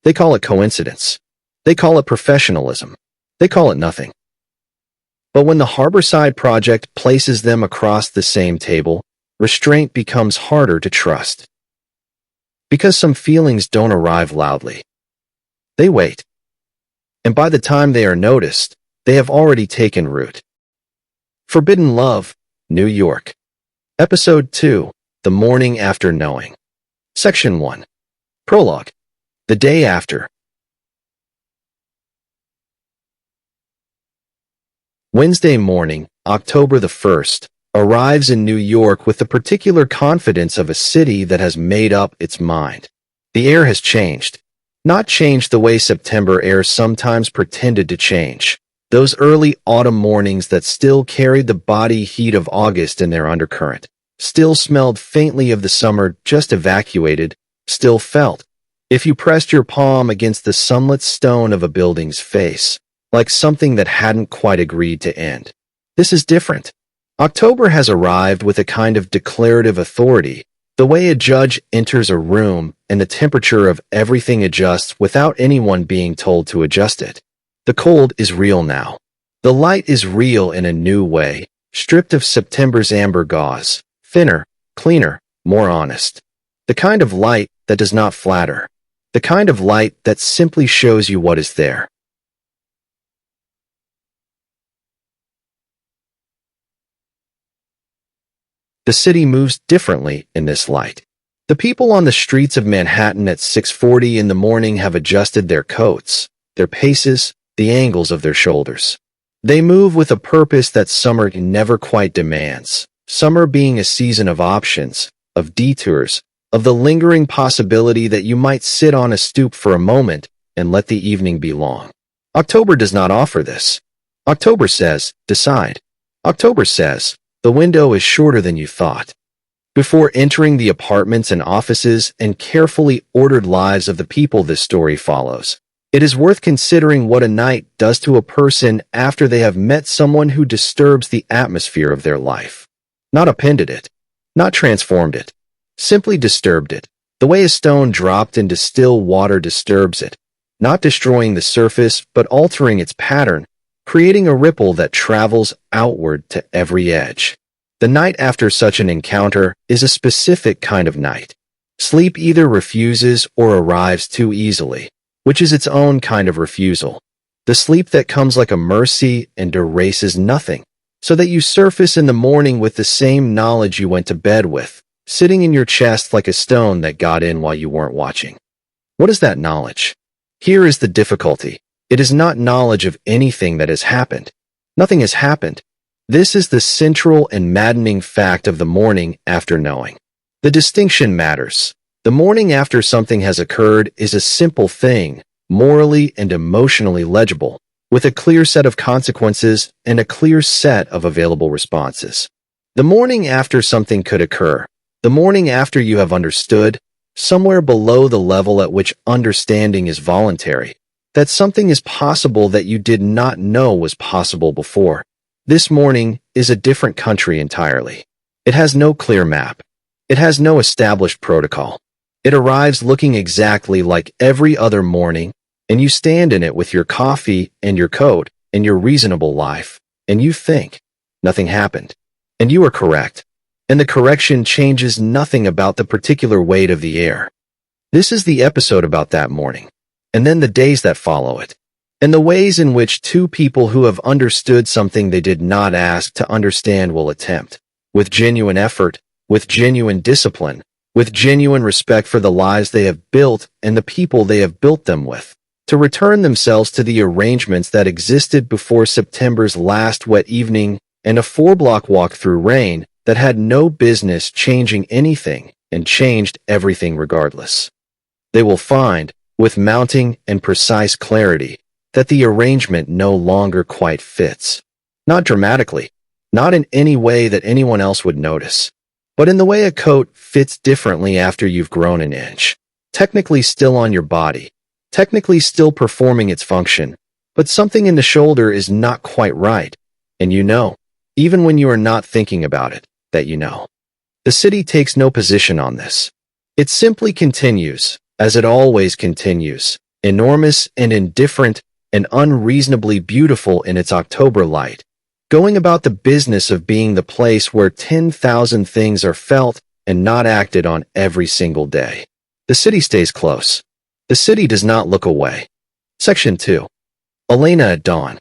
They call it coincidence. They call it professionalism. They call it nothing. But when the Harborside project places them across the same table, restraint becomes harder to trust. Because some feelings don't arrive loudly. They wait. And by the time they are noticed, they have already taken root. Forbidden Love, New York. Episode 2, The Morning After Knowing. Section 1. Prologue. The Day After. Wednesday morning, October the 1st, arrives in New York with the particular confidence of a city that has made up its mind. The air has changed. Not changed the way September air sometimes pretended to change. Those early autumn mornings that still carried the body heat of August in their undercurrent, still smelled faintly of the summer just evacuated, still felt, if you pressed your palm against the sunlit stone of a building's face, like something that hadn't quite agreed to end. This is different. October has arrived with a kind of declarative authority, the way a judge enters a room and the temperature of everything adjusts without anyone being told to adjust it. The cold is real now. The light is real in a new way, stripped of September's amber gauze, thinner, cleaner, more honest. The kind of light that does not flatter. The kind of light that simply shows you what is there. The city moves differently in this light. The people on the streets of Manhattan at 6:40 in the morning have adjusted their coats, their paces, the angles of their shoulders. They move with a purpose that summer never quite demands, summer being a season of options, of detours, of the lingering possibility that you might sit on a stoop for a moment and let the evening be long. October does not offer this. October says, decide. October says, the window is shorter than you thought. Before entering the apartments and offices and carefully ordered lives of the people this story follows, it is worth considering what a night does to a person after they have met someone who disturbs the atmosphere of their life. Not appended it, not transformed it, simply disturbed it, the way a stone dropped into still water disturbs it, not destroying the surface but altering its pattern, creating a ripple that travels outward to every edge. The night after such an encounter is a specific kind of night. Sleep either refuses or arrives too easily, which is its own kind of refusal. The sleep that comes like a mercy and erases nothing, so that you surface in the morning with the same knowledge you went to bed with, sitting in your chest like a stone that got in while you weren't watching. What is that knowledge? Here is the difficulty. It is not knowledge of anything that has happened. Nothing has happened. This is the central and maddening fact of the morning after knowing. The distinction matters. The morning after something has occurred is a simple thing, morally and emotionally legible, with a clear set of consequences and a clear set of available responses. The morning after something could occur, the morning after you have understood, somewhere below the level at which understanding is voluntary, that something is possible that you did not know was possible before. This morning is a different country entirely. It has no clear map. It has no established protocol. It arrives looking exactly like every other morning, and you stand in it with your coffee and your coat and your reasonable life, and you think, nothing happened. And you are correct. And the correction changes nothing about the particular weight of the air. This is the episode about that morning. And then the days that follow it, and the ways in which two people who have understood something they did not ask to understand will attempt, with genuine effort, with genuine discipline, with genuine respect for the lives they have built and the people they have built them with, to return themselves to the arrangements that existed before September's last wet evening and a 4-block walk through rain that had no business changing anything and changed everything regardless. They will find, with mounting and precise clarity, that the arrangement no longer quite fits. Not dramatically, not in any way that anyone else would notice, but in the way a coat fits differently after you've grown an inch, technically still on your body, technically still performing its function, but something in the shoulder is not quite right, and you know, even when you are not thinking about it, that you know. The city takes no position on this. It simply continues, as it always continues, enormous and indifferent and unreasonably beautiful in its October light, going about the business of being the place where 10,000 things are felt and not acted on every single day. The city stays close. The city does not look away. Section 2. Elena at dawn.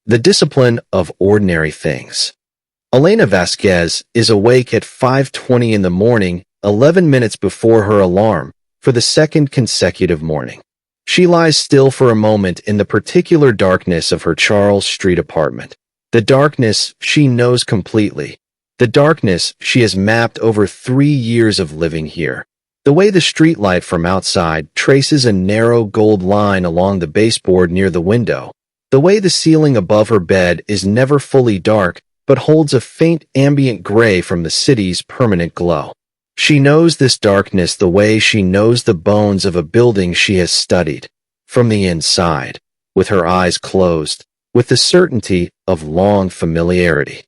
The discipline of ordinary things. Elena Vasquez is awake at 5:20 in the morning, 11 minutes before her alarm, for the second consecutive morning. She lies still for a moment in the particular darkness of her Charles Street apartment. The darkness she knows completely. The darkness she has mapped over 3 years of living here. The way the streetlight from outside traces a narrow gold line along the baseboard near the window. The way the ceiling above her bed is never fully dark, but holds a faint ambient gray from the city's permanent glow. She knows this darkness the way she knows the bones of a building she has studied, from the inside, with her eyes closed, with the certainty of long familiarity.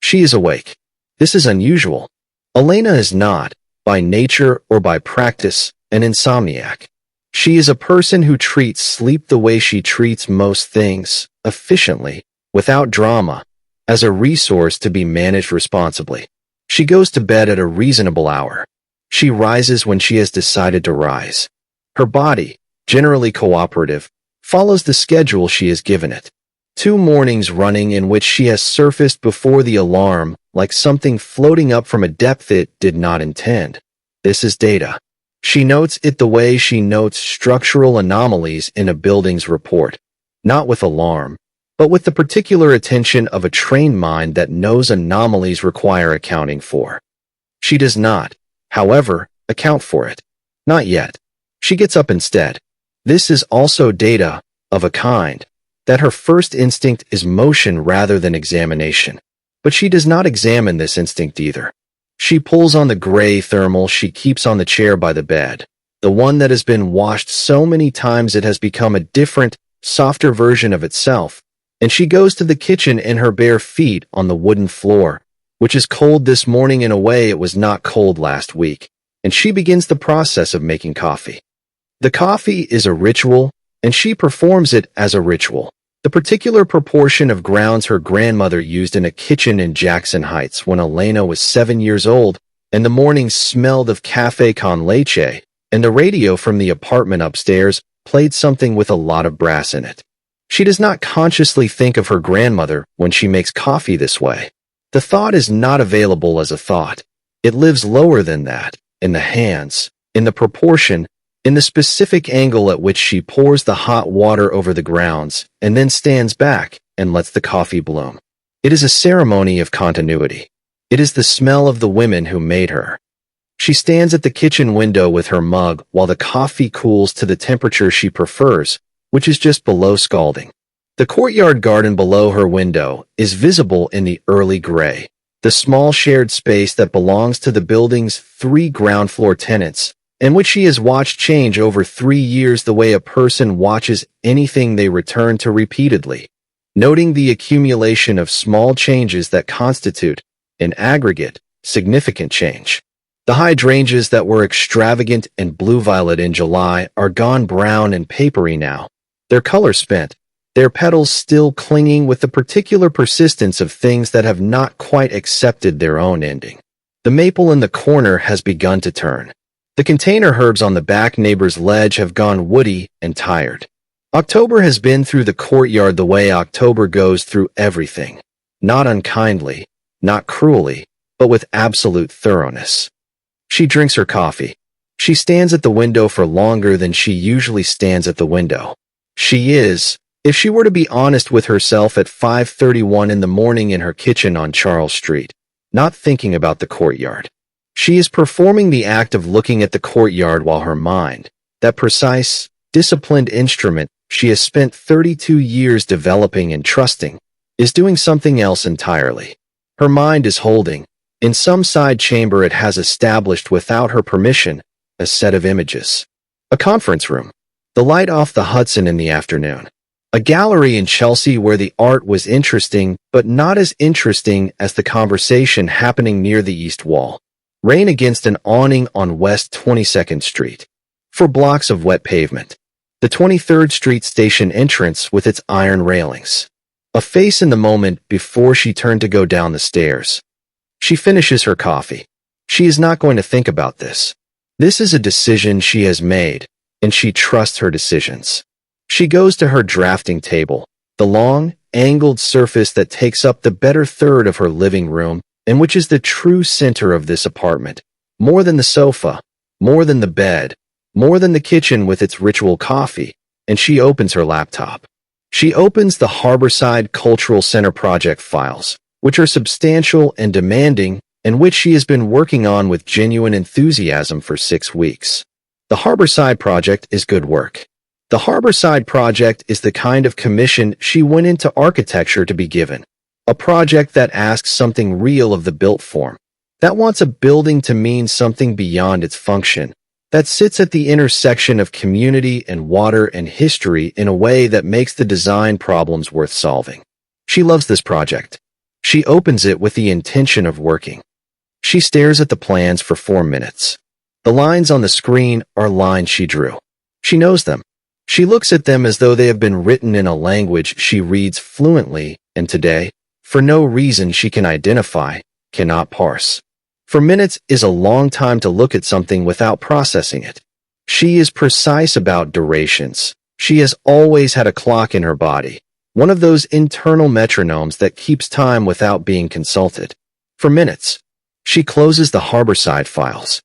She is awake. This is unusual. Elena is not, by nature or by practice, an insomniac. She is a person who treats sleep the way she treats most things, efficiently, without drama, as a resource to be managed responsibly. She goes to bed at a reasonable hour. She rises when she has decided to rise. Her body, generally cooperative, follows the schedule she has given it. 2 mornings running in which she has surfaced before the alarm, like something floating up from a depth it did not intend. This is data. She notes it the way she notes structural anomalies in a building's report, not with alarm, but with the particular attention of a trained mind that knows anomalies require accounting for. She does not, however, account for it. Not yet. She gets up instead. This is also data, of a kind, that her first instinct is motion rather than examination. But she does not examine this instinct either. She pulls on the gray thermal she keeps on the chair by the bed, the one that has been washed so many times it has become a different, softer version of itself, and she goes to the kitchen in her bare feet on the wooden floor, which is cold this morning in a way it was not cold last week, and she begins the process of making coffee. The coffee is a ritual, and she performs it as a ritual. The particular proportion of grounds her grandmother used in a kitchen in Jackson Heights when Elena was 7 years old, and the mornings smelled of café con leche, and the radio from the apartment upstairs played something with a lot of brass in it. She does not consciously think of her grandmother when she makes coffee this way. The thought is not available as a thought. It lives lower than that, in the hands, in the proportion, in the specific angle at which she pours the hot water over the grounds and then stands back and lets the coffee bloom. It is a ceremony of continuity. It is the smell of the women who made her. She stands at the kitchen window with her mug while the coffee cools to the temperature she prefers, which is just below scalding. The courtyard garden below her window is visible in the early gray, the small shared space that belongs to the building's 3 ground floor tenants, and which she has watched change over 3 years the way a person watches anything they return to repeatedly, noting the accumulation of small changes that constitute, in aggregate, significant change. The hydrangeas that were extravagant and blue-violet in July are gone brown and papery now, their color spent, their petals still clinging with the particular persistence of things that have not quite accepted their own ending. The maple in the corner has begun to turn. The container herbs on the back neighbor's ledge have gone woody and tired. October has been through the courtyard the way October goes through everything, not unkindly, not cruelly, but with absolute thoroughness. She drinks her coffee. She stands at the window for longer than she usually stands at the window. She is, if she were to be honest with herself at 5:31 in the morning in her kitchen on Charles Street, not thinking about the courtyard. She is performing the act of looking at the courtyard while her mind, that precise, disciplined instrument she has spent 32 years developing and trusting, is doing something else entirely. Her mind is holding, in some side chamber it has established without her permission, a set of images. A conference room. The light off the Hudson in the afternoon. A gallery in Chelsea where the art was interesting, but not as interesting as the conversation happening near the east wall. Rain against an awning on West 22nd Street. 4 blocks of wet pavement. The 23rd Street station entrance with its iron railings. A face in the moment before she turned to go down the stairs. She finishes her coffee. She is not going to think about this. This is a decision she has made, and she trusts her decisions. She goes to her drafting table, the long, angled surface that takes up the better third of her living room, and which is the true center of this apartment. More than the sofa, more than the bed, more than the kitchen with its ritual coffee, and she opens her laptop. She opens the Harborside Cultural Center project files, which are substantial and demanding, and which she has been working on with genuine enthusiasm for 6 weeks. The Harborside project is good work. The Harborside project is the kind of commission she went into architecture to be given. A project that asks something real of the built form, that wants a building to mean something beyond its function, that sits at the intersection of community and water and history in a way that makes the design problems worth solving. She loves this project. She opens it with the intention of working. She stares at the plans for 4 minutes. The lines on the screen are lines she drew. She knows them. She looks at them as though they have been written in a language she reads fluently, and today, for no reason she can identify, cannot parse. For minutes is a long time to look at something without processing it. She is precise about durations. She has always had a clock in her body, one of those internal metronomes that keeps time without being consulted. For minutes, she closes the Harborside files.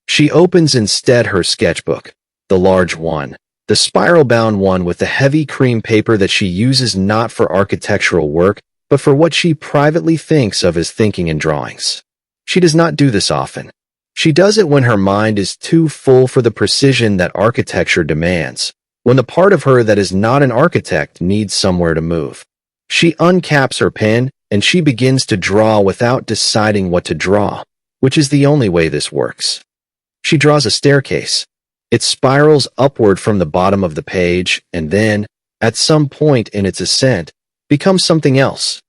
She opens instead her sketchbook, the large one, the spiral-bound one with the heavy cream paper that she uses not for architectural work, but for what she privately thinks of as thinking and drawings. She does not do this often. She does it when her mind is too full for the precision that architecture demands, when the part of her that is not an architect needs somewhere to move. She uncaps her pen, and she begins to draw without deciding what to draw, which is the only way this works. She draws a staircase. It spirals upward from the bottom of the page, and then, at some point in its ascent, becomes something else.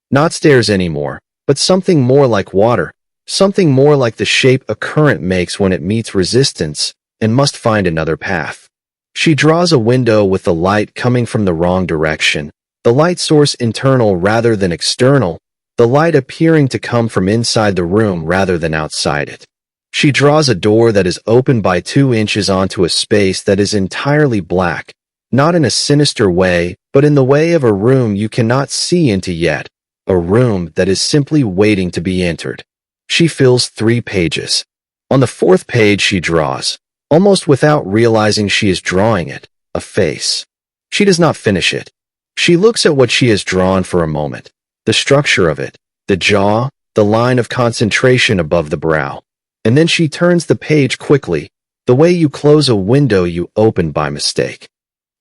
Not stairs anymore, but something more like water, something more like the shape a current makes when it meets resistance and must find another path. She draws a window with the light coming from the wrong direction, the light source internal rather than external, the light appearing to come from inside the room rather than outside it. She draws a door that is open by 2 inches onto a space that is entirely black, not in a sinister way, but in the way of a room you cannot see into yet, a room that is simply waiting to be entered. She fills 3 pages. On the 4th page she draws, almost without realizing she is drawing it, a face. She does not finish it. She looks at what she has drawn for a moment, the structure of it, the jaw, the line of concentration above the brow, and then she turns the page quickly, the way you close a window you opened by mistake.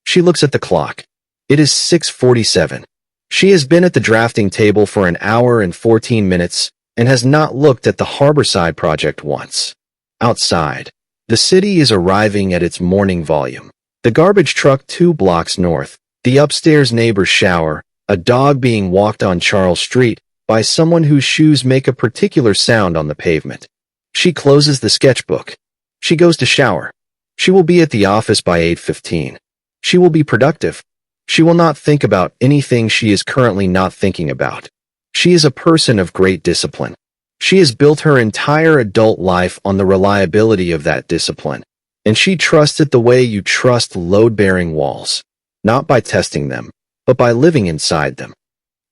She looks at the clock. It is 6:47. She has been at the drafting table for 1 hour and 14 minutes and has not looked at the Harborside project once. Outside, the city is arriving at its morning volume. The garbage truck 2 blocks north, the upstairs neighbor's shower, a dog being walked on Charles Street by someone whose shoes make a particular sound on the pavement. She closes the sketchbook. She goes to shower. She will be at the office by 8:15. She will be productive. She will not think about anything she is currently not thinking about. She is a person of great discipline. She has built her entire adult life on the reliability of that discipline, and she trusts it the way you trust load-bearing walls, not by testing them, but by living inside them.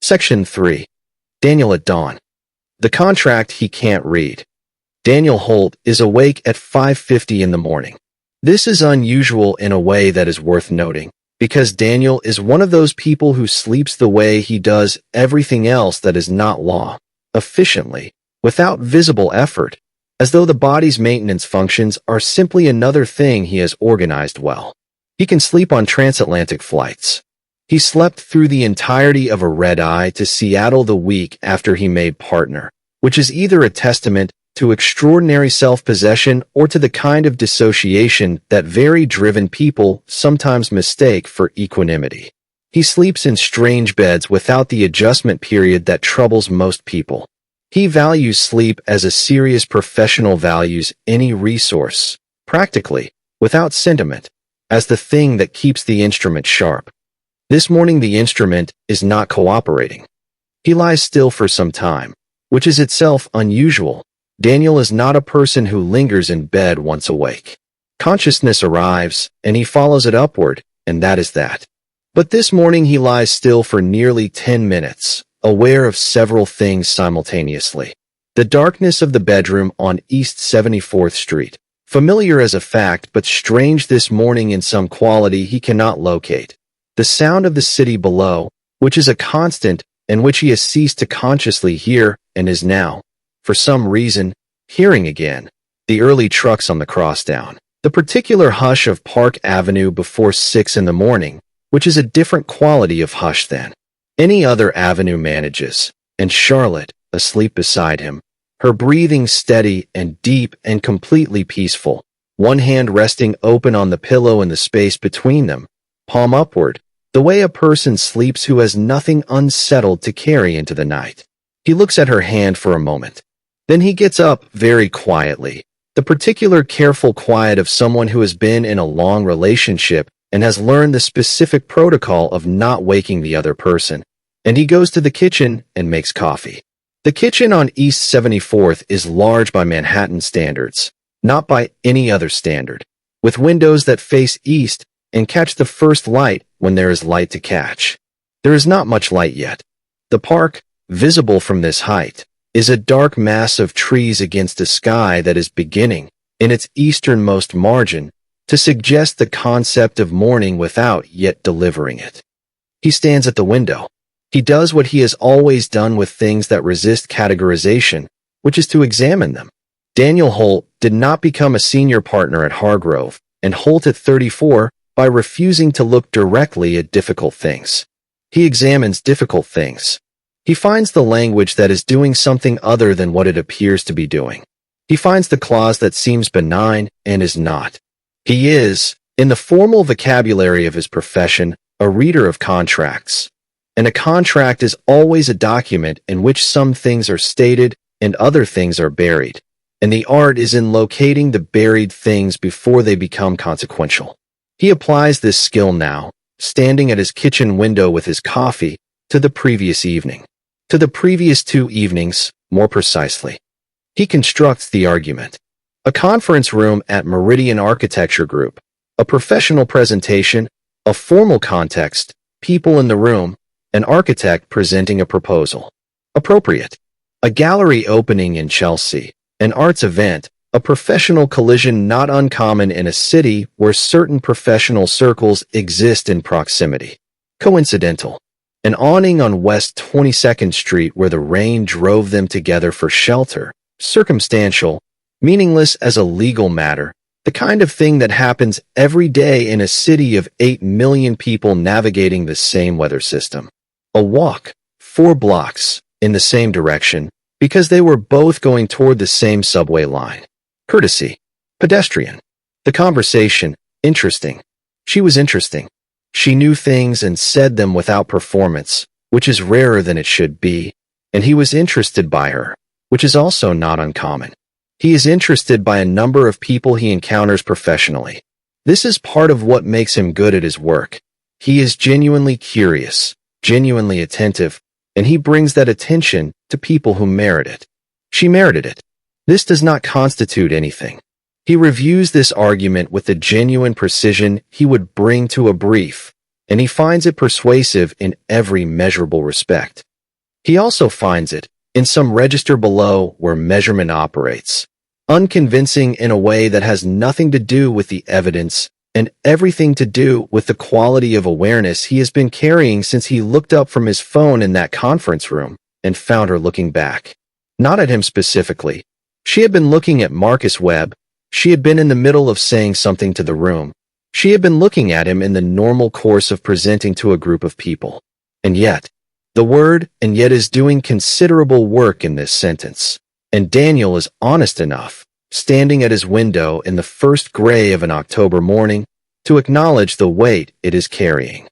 Section 3. Daniel at dawn. The contract he can't read. Daniel Holt is awake at 5:50 in the morning. This is unusual in a way that is worth noting, because Daniel is one of those people who sleeps the way he does everything else that is not law, efficiently, without visible effort, as though the body's maintenance functions are simply another thing he has organized well. He can sleep on transatlantic flights. He slept through the entirety of a red-eye to Seattle the week after he made partner, which is either a testament to extraordinary self-possession or to the kind of dissociation that very driven people sometimes mistake for equanimity. He sleeps in strange beds without the adjustment period that troubles most people. He values sleep as a serious professional values any resource, practically, without sentiment, as the thing that keeps the instrument sharp. This morning the instrument is not cooperating. He lies still for some time, which is itself unusual. Daniel is not a person who lingers in bed once awake. Consciousness arrives, and he follows it upward, and that is that. But this morning he lies still for nearly 10 minutes, aware of several things simultaneously. The darkness of the bedroom on East 74th Street, familiar as a fact but strange this morning in some quality he cannot locate. The sound of the city below, which is a constant and which he has ceased to consciously hear and is now, for some reason, hearing again. The early trucks on the crosstown. The particular hush of Park Avenue before 6 in the morning, which is a different quality of hush than any other avenue manages, and Charlotte, asleep beside him, her breathing steady and deep and completely peaceful, one hand resting open on the pillow in the space between them, palm upward, the way a person sleeps who has nothing unsettled to carry into the night. He looks at her hand for a moment. Then he gets up very quietly, the particular careful quiet of someone who has been in a long relationship and has learned the specific protocol of not waking the other person, and he goes to the kitchen and makes coffee. The kitchen on East 74th is large by Manhattan standards, not by any other standard, with windows that face east and catch the first light when there is light to catch. There is not much light yet. The park, visible from this height, is a dark mass of trees against a sky that is beginning, in its easternmost margin, to suggest the concept of morning without yet delivering it. He stands at the window. He does what he has always done with things that resist categorization, which is to examine them. Daniel Holt did not become a senior partner at Hargrove, and Holt at 34, by refusing to look directly at difficult things. He examines difficult things. He finds the language that is doing something other than what it appears to be doing. He finds the clause that seems benign and is not. He is, in the formal vocabulary of his profession, a reader of contracts. And a contract is always a document in which some things are stated and other things are buried. And the art is in locating the buried things before they become consequential. He applies this skill now, standing at his kitchen window with his coffee, to the previous evening. To the previous 2 evenings, more precisely. He constructs the argument. A conference room at Meridian Architecture Group, a professional presentation, a formal context, people in the room, an architect presenting a proposal. Appropriate. A gallery opening in Chelsea, an arts event, a professional collision not uncommon in a city where certain professional circles exist in proximity. Coincidental. An awning on West 22nd Street where the rain drove them together for shelter. Circumstantial, meaningless as a legal matter, the kind of thing that happens every day in a city of 8 million people navigating the same weather system. A walk, 4 blocks, in the same direction, because they were both going toward the same subway line. Courtesy. Pedestrian. The conversation, interesting. She was interesting. She knew things and said them without performance, which is rarer than it should be, and he was interested by her, which is also not uncommon. He is interested by a number of people he encounters professionally. This is part of what makes him good at his work. He is genuinely curious, genuinely attentive, and he brings that attention to people who merit it. She merited it. This does not constitute anything. He reviews this argument with the genuine precision he would bring to a brief, and he finds it persuasive in every measurable respect. He also finds it, in some register below where measurement operates, unconvincing in a way that has nothing to do with the evidence and everything to do with the quality of awareness he has been carrying since he looked up from his phone in that conference room and found her looking back. Not at him specifically. She had been looking at Marcus Webb. She had been in the middle of saying something to the room. She had been looking at him in the normal course of presenting to a group of people. And yet, the word "and yet" is doing considerable work in this sentence. And Daniel is honest enough, standing at his window in the first gray of an October morning, to acknowledge the weight it is carrying.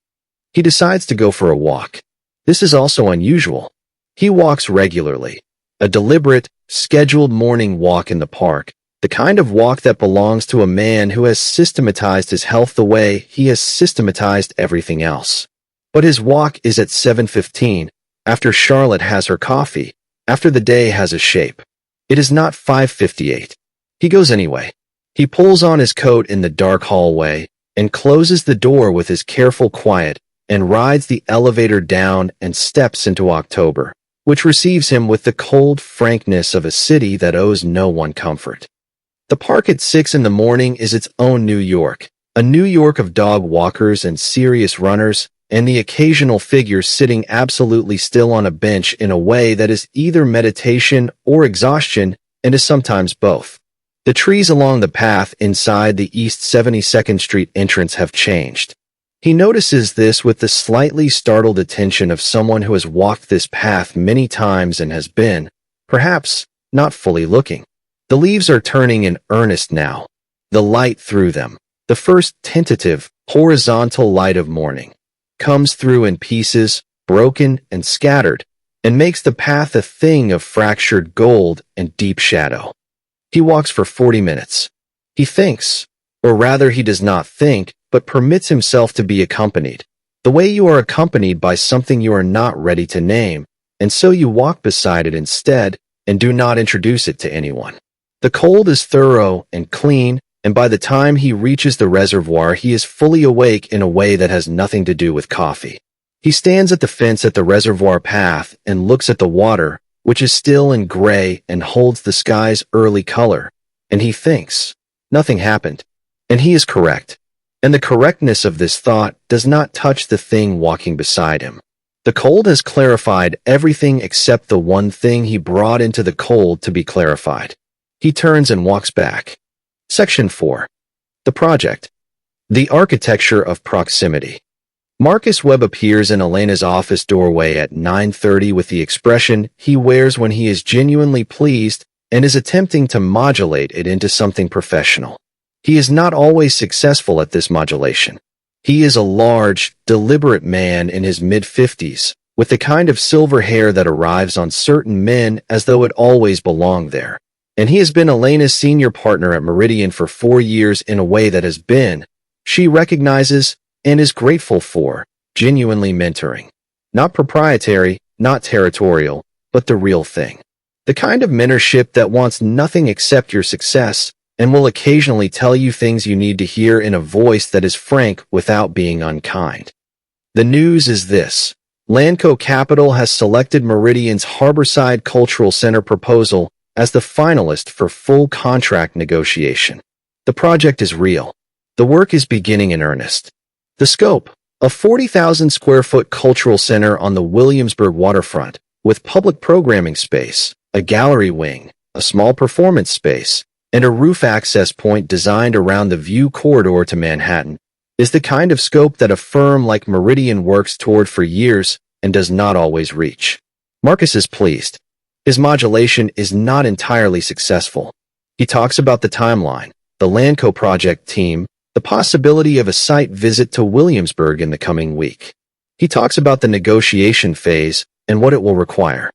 He decides to go for a walk. This is also unusual. He walks regularly, a deliberate, scheduled morning walk in the park, The kind of walk that belongs to a man who has systematized his health the way he has systematized everything else. But his walk is at 7:15, after Charlotte has her coffee, after the day has a shape. It is not 5:58. He goes anyway. He pulls on his coat in the dark hallway and closes the door with his careful quiet and rides the elevator down and steps into October, which receives him with the cold frankness of a city that owes no one comfort. The park at 6 in the morning is its own New York, a New York of dog walkers and serious runners, and the occasional figure sitting absolutely still on a bench in a way that is either meditation or exhaustion and is sometimes both. The trees along the path inside the East 72nd Street entrance have changed. He notices this with the slightly startled attention of someone who has walked this path many times and has been, perhaps, not fully looking. The leaves are turning in earnest now. The light through them, the first tentative, horizontal light of morning, comes through in pieces, broken and scattered, and makes the path a thing of fractured gold and deep shadow. He walks for 40 minutes. He thinks, or rather he does not think, but permits himself to be accompanied, the way you are accompanied by something you are not ready to name, and so you walk beside it instead and do not introduce it to anyone. The cold is thorough and clean, and by the time he reaches the reservoir, he is fully awake in a way that has nothing to do with coffee. He stands at the fence at the reservoir path and looks at the water, which is still and gray and holds the sky's early color, and he thinks, nothing happened. And he is correct. And the correctness of this thought does not touch the thing walking beside him. The cold has clarified everything except the one thing he brought into the cold to be clarified. He turns and walks back. Section 4. The Project. The Architecture of Proximity. Marcus Webb appears in Elena's office doorway at 9:30 with the expression he wears when he is genuinely pleased and is attempting to modulate it into something professional. He is not always successful at this modulation. He is a large, deliberate man in his mid-50s, with the kind of silver hair that arrives on certain men as though it always belonged there. And he has been Elena's senior partner at Meridian for 4 years in a way that has been, she recognizes, and is grateful for, genuinely mentoring. Not proprietary, not territorial, but the real thing. The kind of mentorship that wants nothing except your success, and will occasionally tell you things you need to hear in a voice that is frank without being unkind. The news is this. Landco Capital has selected Meridian's Harborside Cultural Center proposal as the finalist for full contract negotiation. The project is real. The work is beginning in earnest. The scope, a 40,000 square foot cultural center on the Williamsburg waterfront, with public programming space, a gallery wing, a small performance space, and a roof access point designed around the view corridor to Manhattan, is the kind of scope that a firm like Meridian works toward for years and does not always reach. Marcus is pleased. His modulation is not entirely successful. He talks about the timeline, the Landco project team, the possibility of a site visit to Williamsburg in the coming week. He talks about the negotiation phase and what it will require.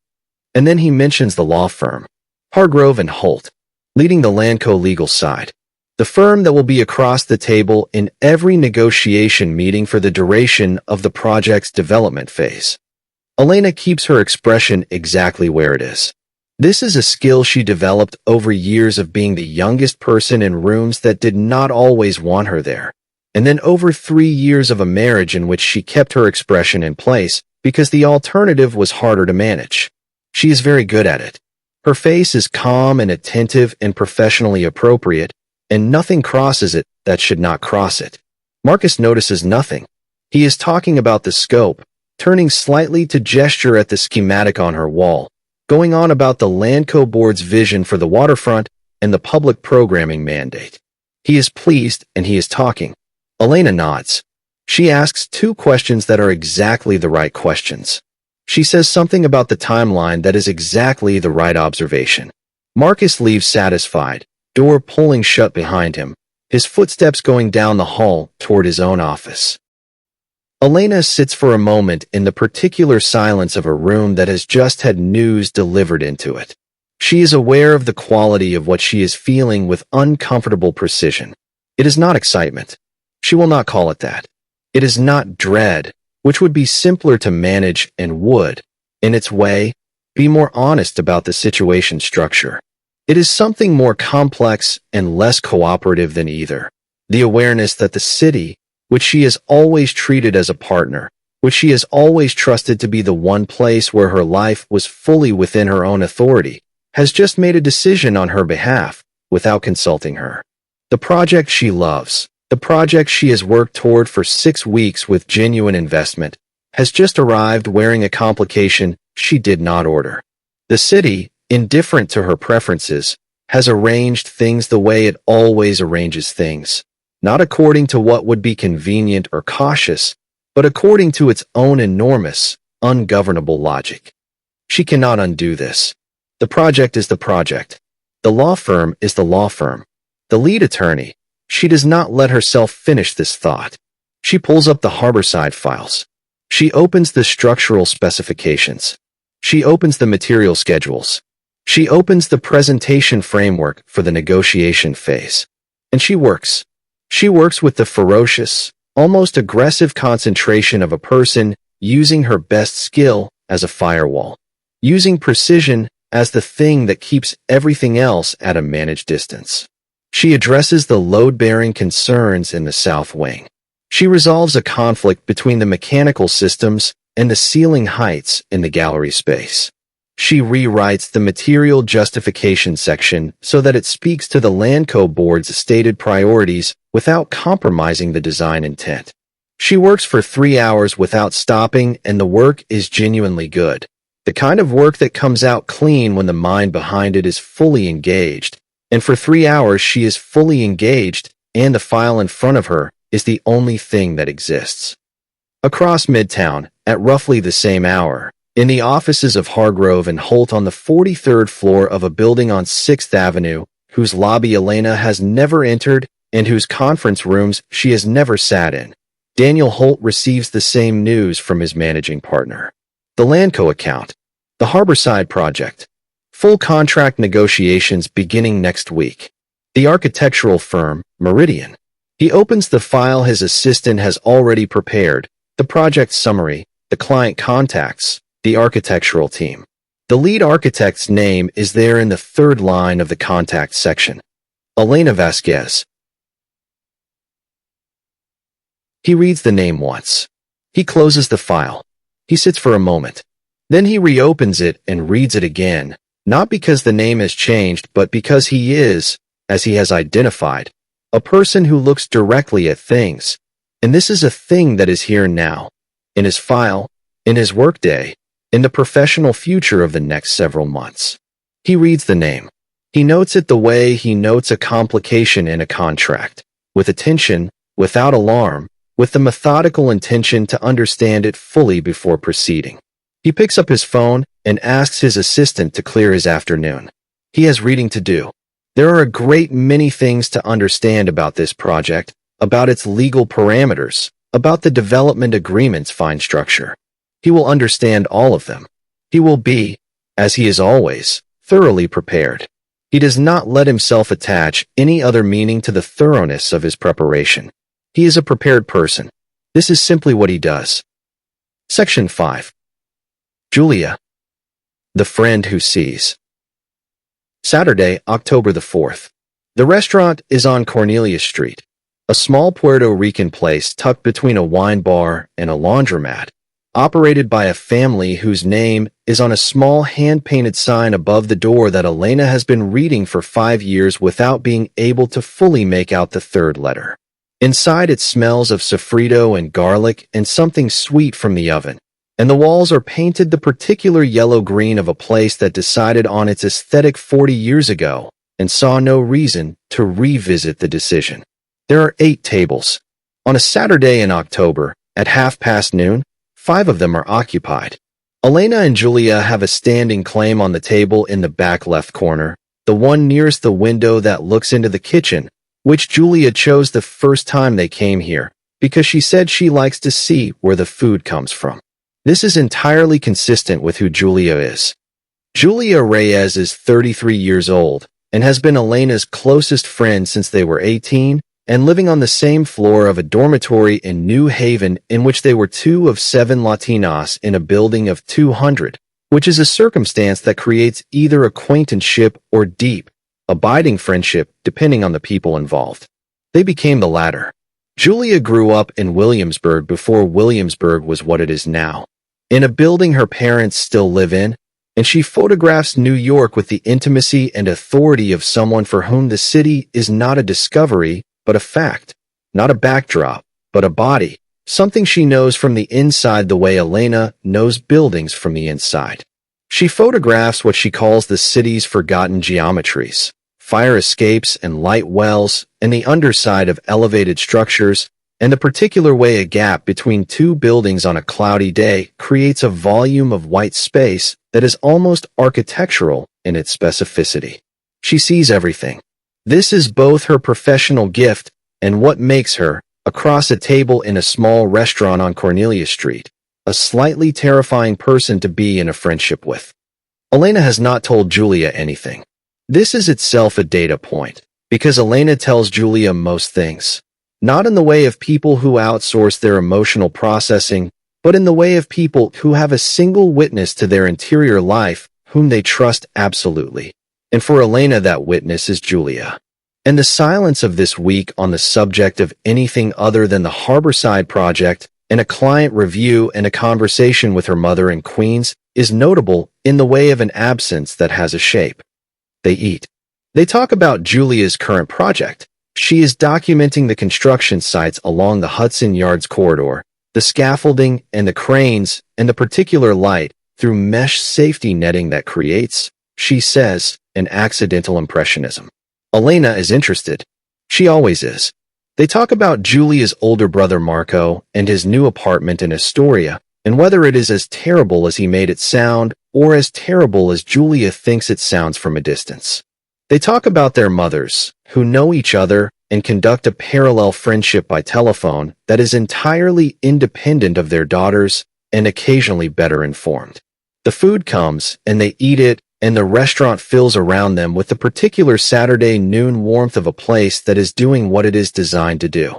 And then he mentions the law firm, Hargrove Holt, leading the Landco legal side, the firm that will be across the table in every negotiation meeting for the duration of the project's development phase. Elena keeps her expression exactly where it is. This is a skill she developed over years of being the youngest person in rooms that did not always want her there, and then over 3 years of a marriage in which she kept her expression in place because the alternative was harder to manage. She is very good at it. Her face is calm and attentive and professionally appropriate, and nothing crosses it that should not cross it. Marcus notices nothing. He is talking about the scope, turning slightly to gesture at the schematic on her wall, going on about the Landco board's vision for the waterfront and the public programming mandate. He is pleased and he is talking. Elena nods. She asks 2 questions that are exactly the right questions. She says something about the timeline that is exactly the right observation. Marcus leaves satisfied, door pulling shut behind him, his footsteps going down the hall toward his own office. Elena sits for a moment in the particular silence of a room that has just had news delivered into it. She is aware of the quality of what she is feeling with uncomfortable precision. It is not excitement. She will not call it that. It is not dread, which would be simpler to manage and would, in its way, be more honest about the situation structure. It is something more complex and less cooperative than either. The awareness that the city, which she has always treated as a partner, which she has always trusted to be the one place where her life was fully within her own authority, has just made a decision on her behalf without consulting her. The project she loves, the project she has worked toward for 6 weeks with genuine investment, has just arrived wearing a complication she did not order. The city, indifferent to her preferences, has arranged things the way it always arranges things, not according to what would be convenient or cautious, but according to its own enormous, ungovernable logic. She cannot undo this. The project is the project. The law firm is the law firm. The lead attorney. She does not let herself finish this thought. She pulls up the Harborside files. She opens the structural specifications. She opens the material schedules. She opens the presentation framework for the negotiation phase. And she works. She works with the ferocious, almost aggressive concentration of a person using her best skill as a firewall, using precision as the thing that keeps everything else at a managed distance. She addresses the load-bearing concerns in the south wing. She resolves a conflict between the mechanical systems and the ceiling heights in the gallery space. She rewrites the material justification section so that it speaks to the Landco board's stated priorities without compromising the design intent. She works for 3 hours without stopping, and the work is genuinely good. The kind of work that comes out clean when the mind behind it is fully engaged. And for 3 hours she is fully engaged, and the file in front of her is the only thing that exists. Across Midtown, at roughly the same hour, in the offices of Hargrove and Holt on the 43rd floor of a building on 6th Avenue, whose lobby Elena has never entered and whose conference rooms she has never sat in, Daniel Holt receives the same news from his managing partner. The Landco account. The Harborside project. Full contract negotiations beginning next week. The architectural firm, Meridian. He opens the file his assistant has already prepared, the project summary, the client contacts, the architectural team. The lead architect's name is there in the third line of the contact section. Elena Vasquez. He reads the name once. He closes the file. He sits for a moment. Then he reopens it and reads it again, not because the name has changed, but because he is, as he has identified, a person who looks directly at things. And this is a thing that is here now, in his file, in his workday, in the professional future of the next several months. He reads the name. He notes it the way he notes a complication in a contract, with attention, without alarm, with the methodical intention to understand it fully before proceeding. He picks up his phone and asks his assistant to clear his afternoon. He has reading to do. There are a great many things to understand about this project, about its legal parameters, about the development agreement's fine structure. He will understand all of them. He will be, as he is always, thoroughly prepared. He does not let himself attach any other meaning to the thoroughness of his preparation. He is a prepared person. This is simply what he does. Section 5. Julia. The friend who sees. Saturday, October the 4th. The restaurant is on Cornelia Street, a small Puerto Rican place tucked between a wine bar and a laundromat, operated by a family whose name is on a small hand-painted sign above the door that Elena has been reading for 5 years without being able to fully make out the third letter. Inside it smells of sofrito and garlic and something sweet from the oven, and the walls are painted the particular yellow-green of a place that decided on its aesthetic 40 years ago and saw no reason to revisit the decision. There are 8 tables. On a Saturday in October, at noon, 5 of them are occupied. Elena and Julia have a standing claim on the table in the back left corner, the one nearest the window that looks into the kitchen, which Julia chose the first time they came here, because she said she likes to see where the food comes from. This is entirely consistent with who Julia is. Julia Reyes is 33 years old and has been Elena's closest friend since they were 18 and living on the same floor of a dormitory in New Haven in which they were two of 7 Latinas in a building of 200, which is a circumstance that creates either acquaintanceship or deep, abiding friendship depending on the people involved. They became the latter. Julia grew up in Williamsburg before Williamsburg was what it is now, in a building her parents still live in, and she photographs New York with the intimacy and authority of someone for whom the city is not a discovery, but a fact, not a backdrop, but a body, something she knows from the inside the way Elena knows buildings from the inside. She photographs what she calls the city's forgotten geometries, fire escapes and light wells, and the underside of elevated structures, and the particular way a gap between two buildings on a cloudy day creates a volume of white space that is almost architectural in its specificity. She sees everything. This is both her professional gift and what makes her, across a table in a small restaurant on Cornelia Street, a slightly terrifying person to be in a friendship with. Elena has not told Julia anything. This is itself a data point, because Elena tells Julia most things, not in the way of people who outsource their emotional processing, but in the way of people who have a single witness to their interior life, whom they trust absolutely. And for Elena, that witness is Julia. And the silence of this week on the subject of anything other than the Harborside project and a client review and a conversation with her mother in Queens is notable in the way of an absence that has a shape. They eat. They talk about Julia's current project. She is documenting the construction sites along the Hudson Yards corridor, the scaffolding and the cranes and the particular light through mesh safety netting that creates, she says, an accidental impressionism. Elena is interested. She always is. They talk about Julia's older brother Marco and his new apartment in Astoria, and whether it is as terrible as he made it sound or as terrible as Julia thinks it sounds from a distance. They talk about their mothers, who know each other and conduct a parallel friendship by telephone that is entirely independent of their daughters and occasionally better informed. The food comes, and they eat it, and the restaurant fills around them with the particular Saturday noon warmth of a place that is doing what it is designed to do.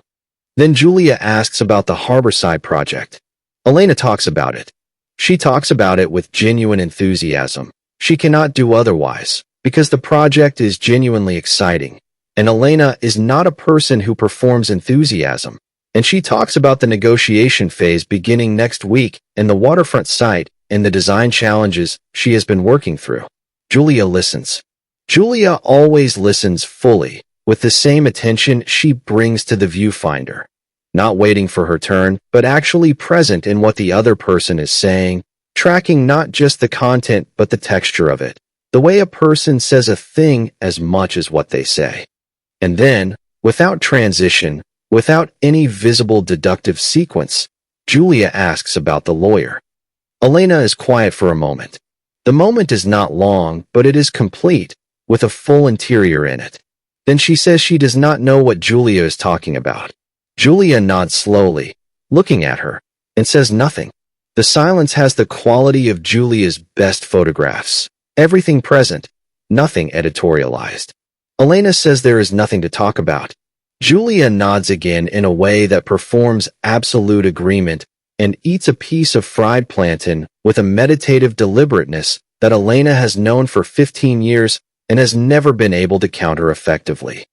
Then Julia asks about the Harborside project. Elena talks about it. She talks about it with genuine enthusiasm. She cannot do otherwise, because the project is genuinely exciting, and Elena is not a person who performs enthusiasm, and she talks about the negotiation phase beginning next week and the waterfront site and the design challenges she has been working through. Julia listens. Julia always listens fully, with the same attention she brings to the viewfinder, not waiting for her turn, but actually present in what the other person is saying, tracking not just the content but the texture of it, the way a person says a thing as much as what they say. And then, without transition, without any visible deductive sequence, Julia asks about the lawyer. Elena is quiet for a moment. The moment is not long, but it is complete, with a full interior in it. Then she says she does not know what Julia is talking about. Julia nods slowly, looking at her, and says nothing. The silence has the quality of Julia's best photographs. Everything present, nothing editorialized. Elena says there is nothing to talk about. Julia nods again in a way that performs absolute agreement and eats a piece of fried plantain with a meditative deliberateness that Elena has known for 15 years and has never been able to counter effectively.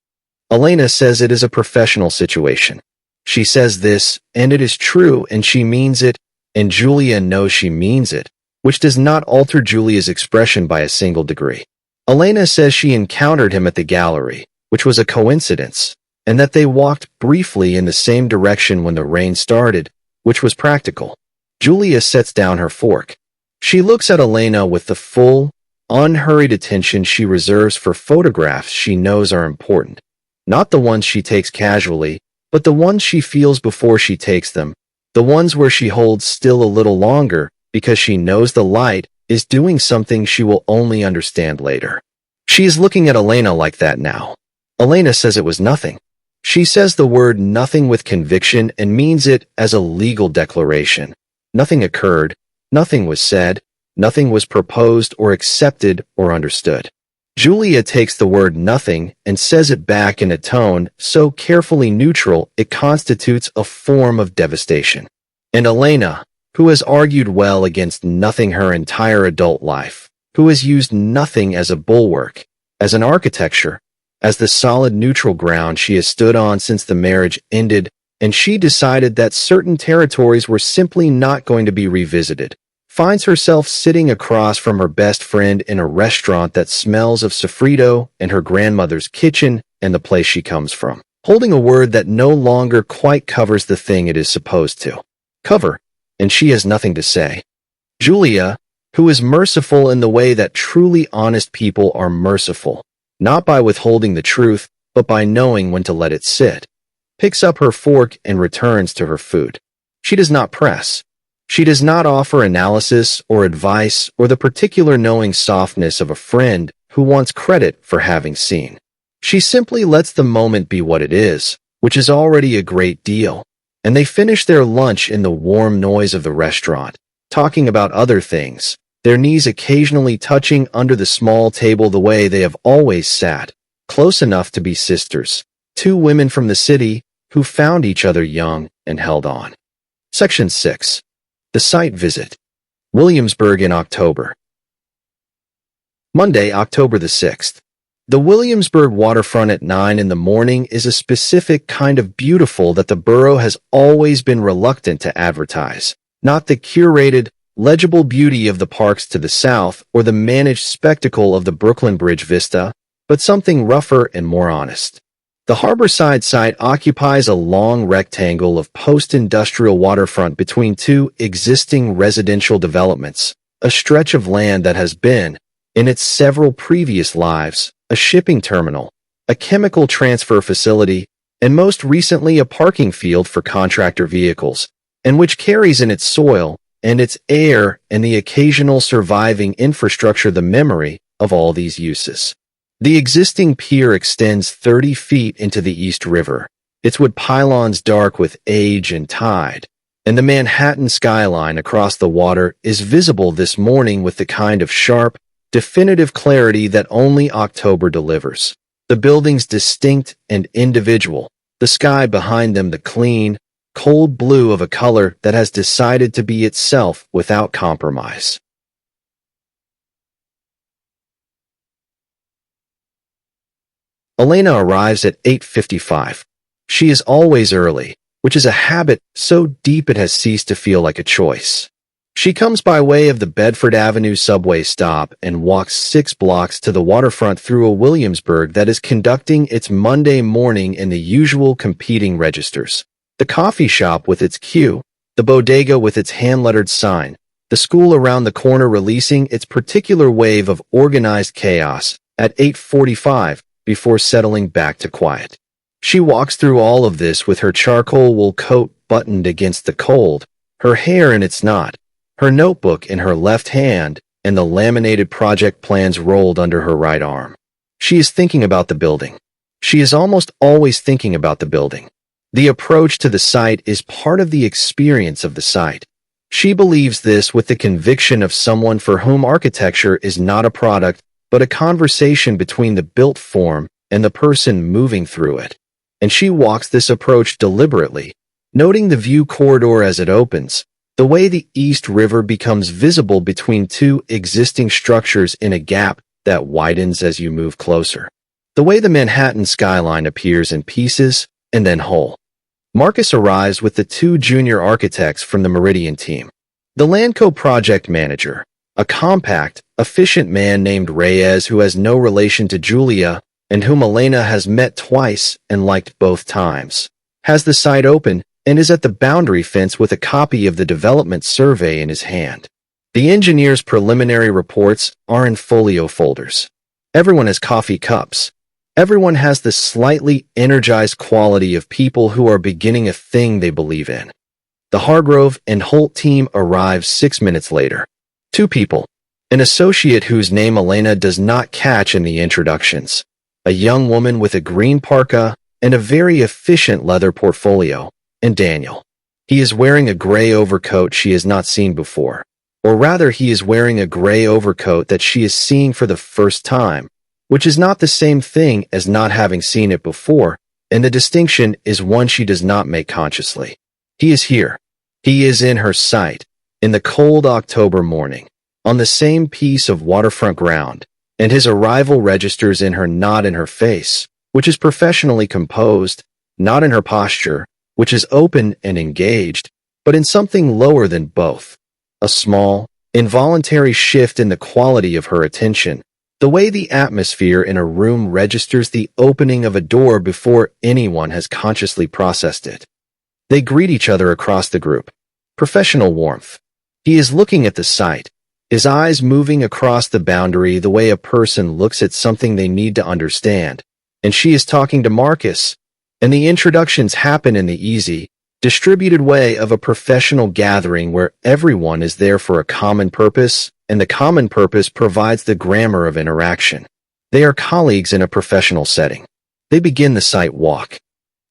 Elena says it is a professional situation. She says this, and it is true, and she means it, and Julia knows she means it, which does not alter Julia's expression by a single degree. Elena says she encountered him at the gallery, which was a coincidence, and that they walked briefly in the same direction when the rain started, which was practical. Julia sets down her fork. She looks at Elena with the full, unhurried attention she reserves for photographs she knows are important. Not the ones she takes casually, but the ones she feels before she takes them, the ones where she holds still a little longer because she knows the light is doing something she will only understand later. She is looking at Elena like that now. Elena says it was nothing. She says the word nothing with conviction and means it as a legal declaration. Nothing occurred, nothing was said, Nothing was proposed or accepted or understood. Julia takes the word nothing and says it back in a tone so carefully neutral it constitutes a form of devastation. And Elena, who has argued well against nothing her entire adult life, who has used nothing as a bulwark, as an architecture, as the solid neutral ground she has stood on since the marriage ended, and she decided that certain territories were simply not going to be revisited, finds herself sitting across from her best friend in a restaurant that smells of sofrito and her grandmother's kitchen and the place she comes from, holding a word that no longer quite covers the thing it is supposed to cover, and she has nothing to say. Julia, who is merciful in the way that truly honest people are merciful, not by withholding the truth, but by knowing when to let it sit, picks up her fork and returns to her food. She does not press. She does not offer analysis or advice or the particular knowing softness of a friend who wants credit for having seen. She simply lets the moment be what it is, which is already a great deal, and they finish their lunch in the warm noise of the restaurant, talking about other things, their knees occasionally touching under the small table the way they have always sat, close enough to be sisters, two women from the city who found each other young and held on. Section 6. The Site Visit. Williamsburg in October. Monday, October the 6th. The Williamsburg waterfront at 9 in the morning is a specific kind of beautiful that the borough has always been reluctant to advertise, not the curated, legible beauty of the parks to the south or the managed spectacle of the Brooklyn Bridge vista, but something rougher and more honest. The Harborside site occupies a long rectangle of post-industrial waterfront between two existing residential developments, a stretch of land that has been, in its several previous lives, a shipping terminal, a chemical transfer facility, and most recently a parking field for contractor vehicles, and which carries in its soil and its air and the occasional surviving infrastructure the memory of all these uses. The existing pier extends 30 feet into the East River, its wood pylons dark with age and tide, and the Manhattan skyline across the water is visible this morning with the kind of sharp, definitive clarity that only October delivers. The buildings distinct and individual, the sky behind them the clean, cold blue of a color that has decided to be itself without compromise. Elena arrives at 8:55. She is always early, which is a habit so deep it has ceased to feel like a choice. She comes by way of the Bedford Avenue subway stop and walks 6 blocks to the waterfront through a Williamsburg that is conducting its Monday morning in the usual competing registers. The coffee shop with its queue, the bodega with its hand-lettered sign, the school around the corner releasing its particular wave of organized chaos at 8:45 before settling back to quiet. She walks through all of this with her charcoal wool coat buttoned against the cold, her hair in its knot, her notebook in her left hand, and the laminated project plans rolled under her right arm. She is thinking about the building. She is almost always thinking about the building. The approach to the site is part of the experience of the site. She believes this with the conviction of someone for whom architecture is not a product, but a conversation between the built form and the person moving through it. And she walks this approach deliberately, noting the view corridor as it opens, the way the East River becomes visible between two existing structures in a gap that widens as you move closer, the way the Manhattan skyline appears in pieces and then whole. Marcus arrives with the 2 junior architects from the Meridian team. The Landco project manager, a compact, efficient man named Reyes who has no relation to Julia and whom Elena has met twice and liked both times, has the site open and is at the boundary fence with a copy of the development survey in his hand. The engineer's preliminary reports are in folio folders. Everyone has coffee cups. Everyone has the slightly energized quality of people who are beginning a thing they believe in. The Hargrove and Holt team arrives 6 minutes later. 2 people, an associate whose name Elena does not catch in the introductions, a young woman with a green parka and a very efficient leather portfolio, and Daniel. He is wearing a gray overcoat she has not seen before, Or rather, he is wearing a gray overcoat that she is seeing for the first time, which is not the same thing as not having seen it before, and the distinction is one she does not make consciously. He is here. He is in her sight, in the cold October morning, on the same piece of waterfront ground, and his arrival registers in her nod in her face, which is professionally composed, not in her posture, which is open and engaged, but in something lower than both. A small, involuntary shift in the quality of her attention, the way the atmosphere in a room registers the opening of a door before anyone has consciously processed it. They greet each other across the group. Professional warmth. He is looking at the site, his eyes moving across the boundary the way a person looks at something they need to understand, and she is talking to Marcus, and the introductions happen in the easy, distributed way of a professional gathering where everyone is there for a common purpose, and the common purpose provides the grammar of interaction. They are colleagues in a professional setting. They begin the site walk.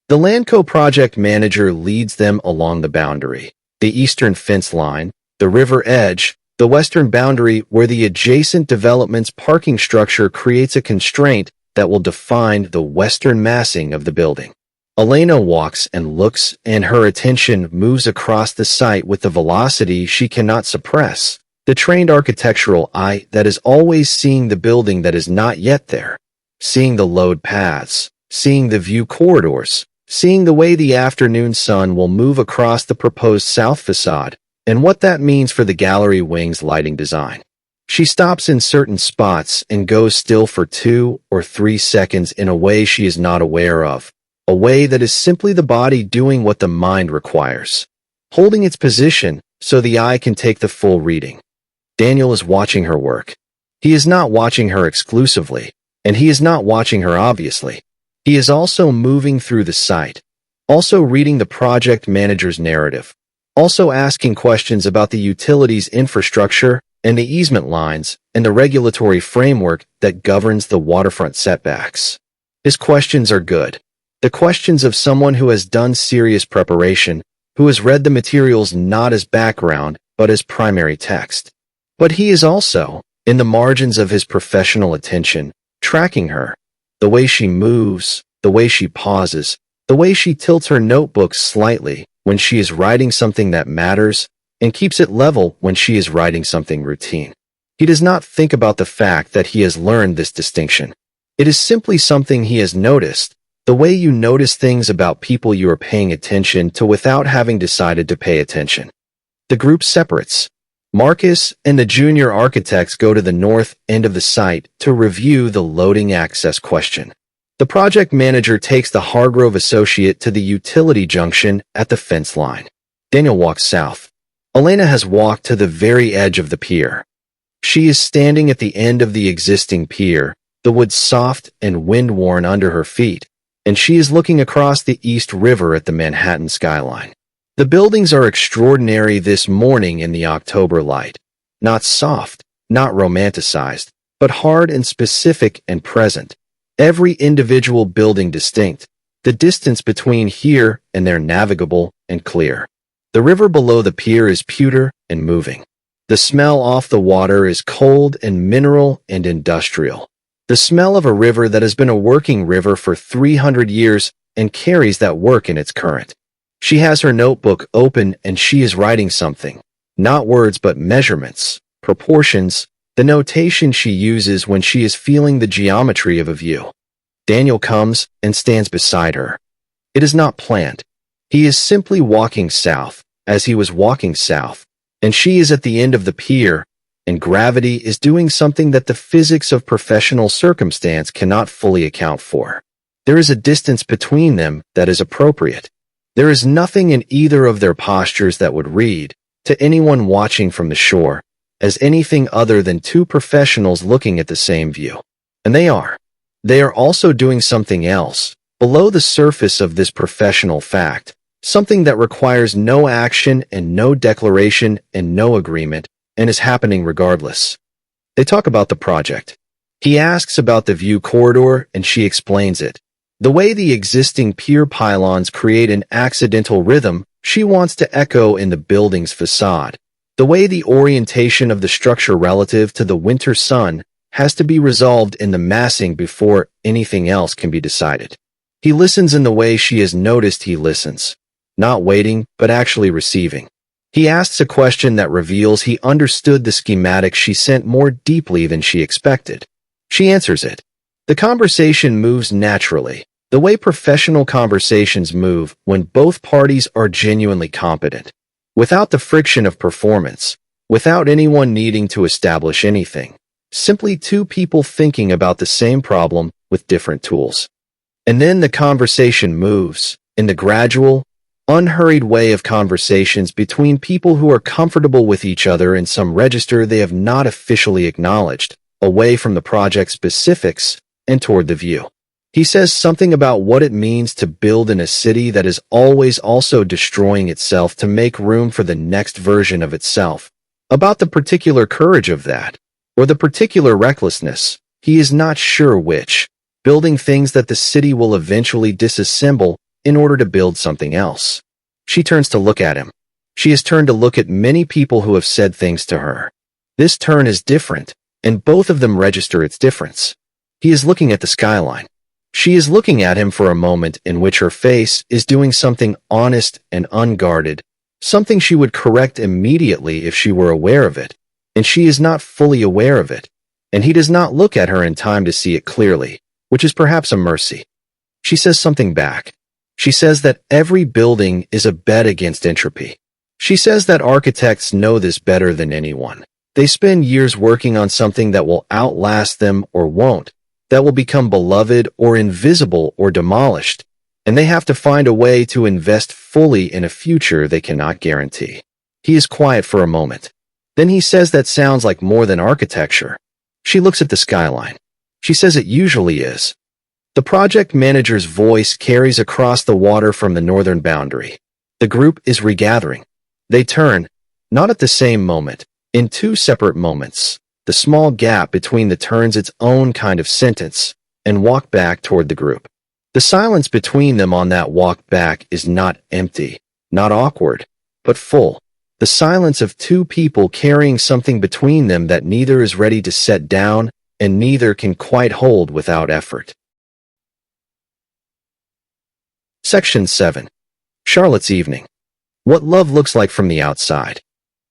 The Landco project manager leads them along the boundary, the eastern fence line, the river edge, the western boundary where the adjacent development's parking structure creates a constraint that will define the western massing of the building. Elena walks and looks, and her attention moves across the site with the velocity she cannot suppress, the trained architectural eye that is always seeing the building that is not yet there, seeing the load paths, seeing the view corridors, seeing the way the afternoon sun will move across the proposed south facade, and what that means for the gallery wing's lighting design. She stops in certain spots and goes still for 2 or 3 seconds in a way she is not aware of, a way that is simply the body doing what the mind requires, holding its position so the eye can take the full reading. Daniel is watching her work. He is not watching her exclusively, and he is not watching her obviously. He is also moving through the site, also reading the project manager's narrative, also asking questions about the utilities infrastructure and the easement lines and the regulatory framework that governs the waterfront setbacks. His questions are good. The questions of someone who has done serious preparation, who has read the materials not as background, but as primary text. But he is also, in the margins of his professional attention, tracking her, the way she moves, the way she pauses, the way she tilts her notebook slightly when she is writing something that matters, and keeps it level when she is writing something routine. He does not think about the fact that he has learned this distinction. It is simply something he has noticed, the way you notice things about people you are paying attention to without having decided to pay attention. The group separates. Marcus and the junior architects go to the north end of the site to review the loading access question. The project manager takes the Hargrove associate to the utility junction at the fence line. Daniel walks south. Elena has walked to the very edge of the pier. She is standing at the end of the existing pier, the wood soft and wind-worn under her feet, and she is looking across the East River at the Manhattan skyline. The buildings are extraordinary this morning in the October light. Not soft, not romanticized, but hard and specific and present. Every individual building distinct, the distance between here and there navigable and clear. The river below the pier is pewter and moving. The smell off the water is cold and mineral and industrial. The smell of a river that has been a working river for 300 years and carries that work in its current. She has her notebook open and she is writing something. Not words but measurements, proportions, the notation she uses when she is feeling the geometry of a view. Daniel comes and stands beside her. It is not planned. He is simply walking south, as he was walking south, and she is at the end of the pier, and gravity is doing something that the physics of professional circumstance cannot fully account for. There is a distance between them that is appropriate. There is nothing in either of their postures that would read, to anyone watching from the shore, as anything other than two professionals looking at the same view. And they are. They are also doing something else, below the surface of this professional fact, something that requires no action and no declaration and no agreement, and is happening regardless. They talk about the project. He asks about the view corridor and she explains it. The way the existing pier pylons create an accidental rhythm she wants to echo in the building's facade, The way the orientation of the structure relative to the winter sun has to be resolved in the massing before anything else can be decided. He listens in the way she has noticed he listens, not waiting, but actually receiving. He asks a question that reveals he understood the schematic she sent more deeply than she expected. She answers it. The conversation moves naturally, the way professional conversations move when both parties are genuinely competent, without the friction of performance, without anyone needing to establish anything. Simply two people thinking about the same problem with different tools. And then the conversation moves, in the gradual, unhurried way of conversations between people who are comfortable with each other in some register they have not officially acknowledged, away from the project specifics and toward the view. He says something about what it means to build in a city that is always also destroying itself to make room for the next version of itself, about the particular courage of that, or the particular recklessness, he is not sure which, building things that the city will eventually disassemble in order to build something else. She turns to look at him. She has turned to look at many people who have said things to her. This turn is different, and both of them register its difference. He is looking at the skyline. She is looking at him for a moment in which her face is doing something honest and unguarded, something she would correct immediately if she were aware of it, and she is not fully aware of it, and he does not look at her in time to see it clearly, which is perhaps a mercy. She says something back. She says that every building is a bet against entropy. She says that architects know this better than anyone. They spend years working on something that will outlast them or won't, that will become beloved or invisible or demolished, and they have to find a way to invest fully in a future they cannot guarantee. He is quiet for a moment. Then he says that sounds like more than architecture. She looks at the skyline. She says it usually is. The project manager's voice carries across the water from the northern boundary. The group is regathering. They turn, not at the same moment, in two separate moments, the small gap between the turns its own kind of sentence, and walk back toward the group. The silence between them on that walk back is not empty, not awkward, but full. The silence of two people carrying something between them that neither is ready to set down and neither can quite hold without effort. Section 7. Charlotte's evening. What love looks like from the outside.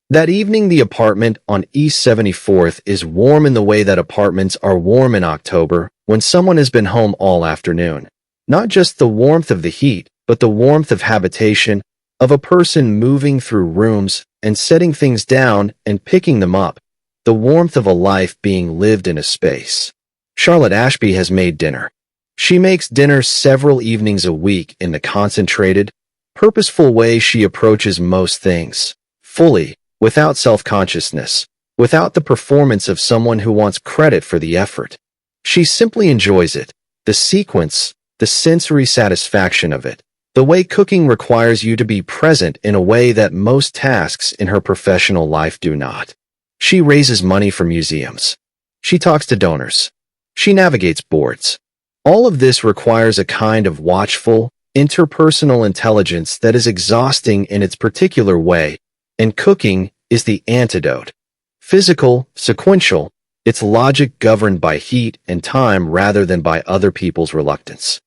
That evening, the apartment on East 74th is warm in the way that apartments are warm in October when someone has been home all afternoon. Not just the warmth of the heat, but the warmth of habitation, of a person moving through rooms and setting things down and picking them up, the warmth of a life being lived in a space. Charlotte Ashby has made dinner. She makes dinner several evenings a week in the concentrated, purposeful way she approaches most things, fully, without self-consciousness, without the performance of someone who wants credit for the effort. She simply enjoys it, the sequence, the sensory satisfaction of it. The way cooking requires you to be present in a way that most tasks in her professional life do not. She raises money for museums. She talks to donors. She navigates boards. All of this requires a kind of watchful, interpersonal intelligence that is exhausting in its particular way, and cooking is the antidote. Physical, sequential, its logic governed by heat and time rather than by other people's reluctance.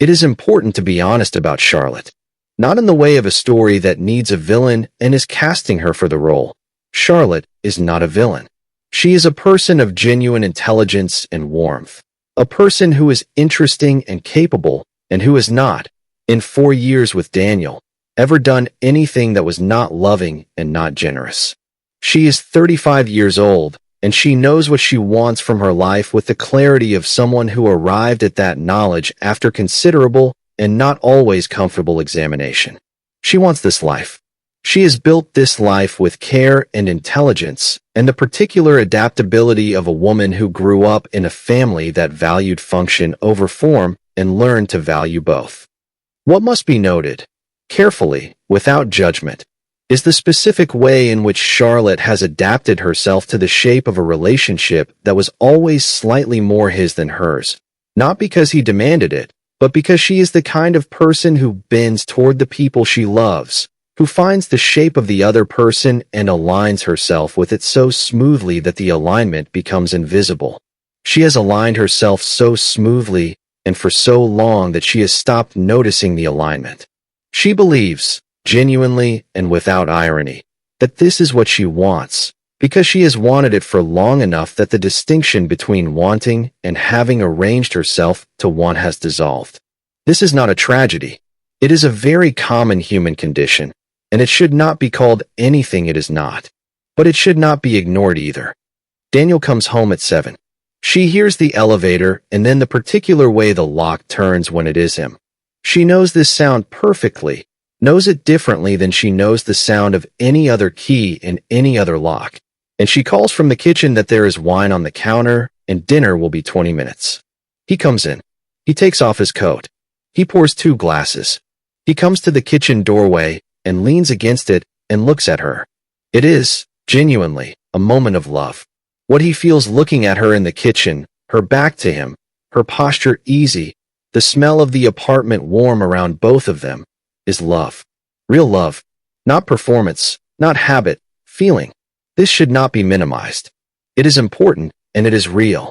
It is important to be honest about Charlotte, not in the way of a story that needs a villain and is casting her for the role. Charlotte is not a villain. She is a person of genuine intelligence and warmth, a person who is interesting and capable and who has not, in 4 years with Daniel, ever done anything that was not loving and not generous. She is 35 years old, and she knows what she wants from her life with the clarity of someone who arrived at that knowledge after considerable and not always comfortable examination. She wants this life. She has built this life with care and intelligence and the particular adaptability of a woman who grew up in a family that valued function over form and learned to value both. What must be noted, carefully, without judgment, is the specific way in which Charlotte has adapted herself to the shape of a relationship that was always slightly more his than hers, not because he demanded it, but because she is the kind of person who bends toward the people she loves, who finds the shape of the other person and aligns herself with it so smoothly that the alignment becomes invisible. She has aligned herself so smoothly and for so long that she has stopped noticing the alignment. She believes, genuinely and without irony, that this is what she wants, because she has wanted it for long enough that the distinction between wanting and having arranged herself to want has dissolved. This is not a tragedy. It is a very common human condition, and it should not be called anything it is not. But it should not be ignored either. Daniel comes home at 7. She hears the elevator and then the particular way the lock turns when it is him. She knows this sound perfectly, knows it differently than she knows the sound of any other key in any other lock, and she calls from the kitchen that there is wine on the counter and dinner will be 20 minutes. He comes in. He takes off his coat. He pours 2 glasses. He comes to the kitchen doorway and leans against it and looks at her. It is, genuinely, a moment of love. What he feels looking at her in the kitchen, her back to him, her posture easy, the smell of the apartment warm around both of them, is love. Real love. Not performance, not habit, feeling. This should not be minimized. It is important, and it is real.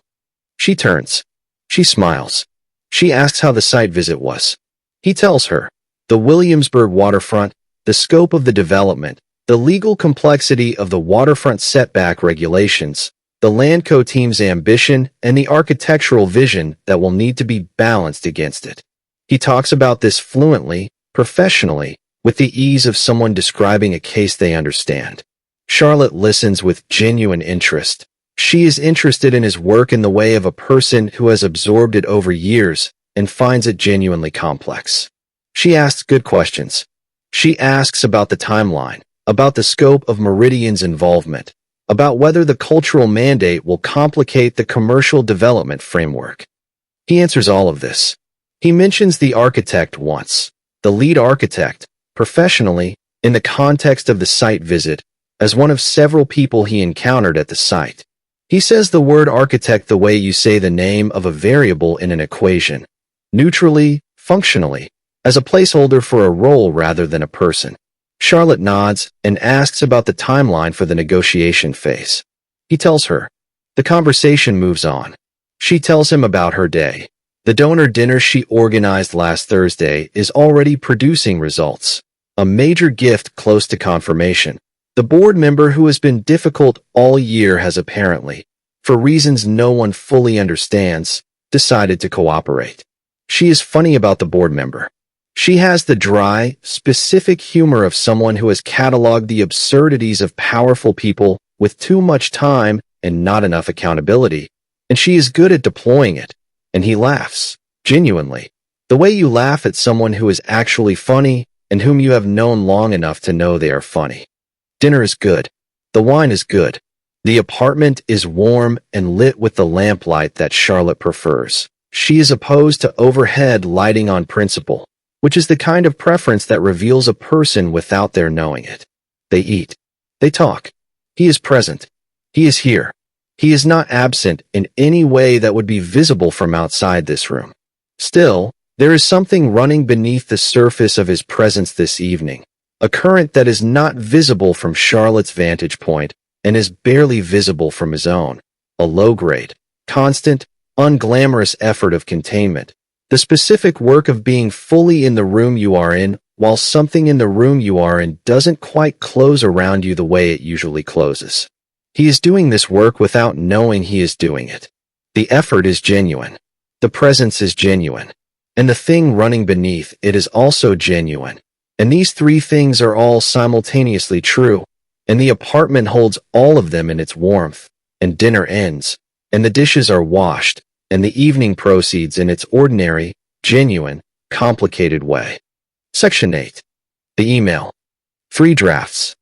She turns. She smiles. She asks how the site visit was. He tells her. The Williamsburg waterfront, the scope of the development, the legal complexity of the waterfront setback regulations, the Landco team's ambition, and the architectural vision that will need to be balanced against it. He talks about this fluently, professionally, with the ease of someone describing a case they understand. Charlotte listens with genuine interest. She is interested in his work in the way of a person who has absorbed it over years and finds it genuinely complex. She asks good questions. She asks about the timeline, about the scope of Meridian's involvement, about whether the cultural mandate will complicate the commercial development framework. He answers all of this. He mentions the architect once, the lead architect, professionally, in the context of the site visit, as one of several people he encountered at the site. He says the word architect the way you say the name of a variable in an equation, neutrally, functionally, as a placeholder for a role rather than a person. Charlotte nods and asks about the timeline for the negotiation phase. He tells her. The conversation moves on. She tells him about her day. The donor dinner she organized last Thursday is already producing results. A major gift close to confirmation. The board member who has been difficult all year has apparently, for reasons no one fully understands, decided to cooperate. She is funny about the board member. She has the dry, specific humor of someone who has cataloged the absurdities of powerful people with too much time and not enough accountability, and she is good at deploying it, and he laughs, genuinely, the way you laugh at someone who is actually funny and whom you have known long enough to know they are funny. Dinner is good. The wine is good. The apartment is warm and lit with the lamplight that Charlotte prefers. She is opposed to overhead lighting on principle, which is the kind of preference that reveals a person without their knowing it. They eat. They talk. He is present. He is here. He is not absent in any way that would be visible from outside this room. Still, there is something running beneath the surface of his presence this evening, a current that is not visible from Charlotte's vantage point and is barely visible from his own, a low-grade, constant, unglamorous effort of containment, the specific work of being fully in the room you are in while something in the room you are in doesn't quite close around you the way it usually closes. He is doing this work without knowing he is doing it. The effort is genuine. The presence is genuine. And the thing running beneath it is also genuine. And these three things are all simultaneously true, and the apartment holds all of them in its warmth, and dinner ends, and the dishes are washed, and the evening proceeds in its ordinary, genuine, complicated way. Section 8. The email. 3 drafts.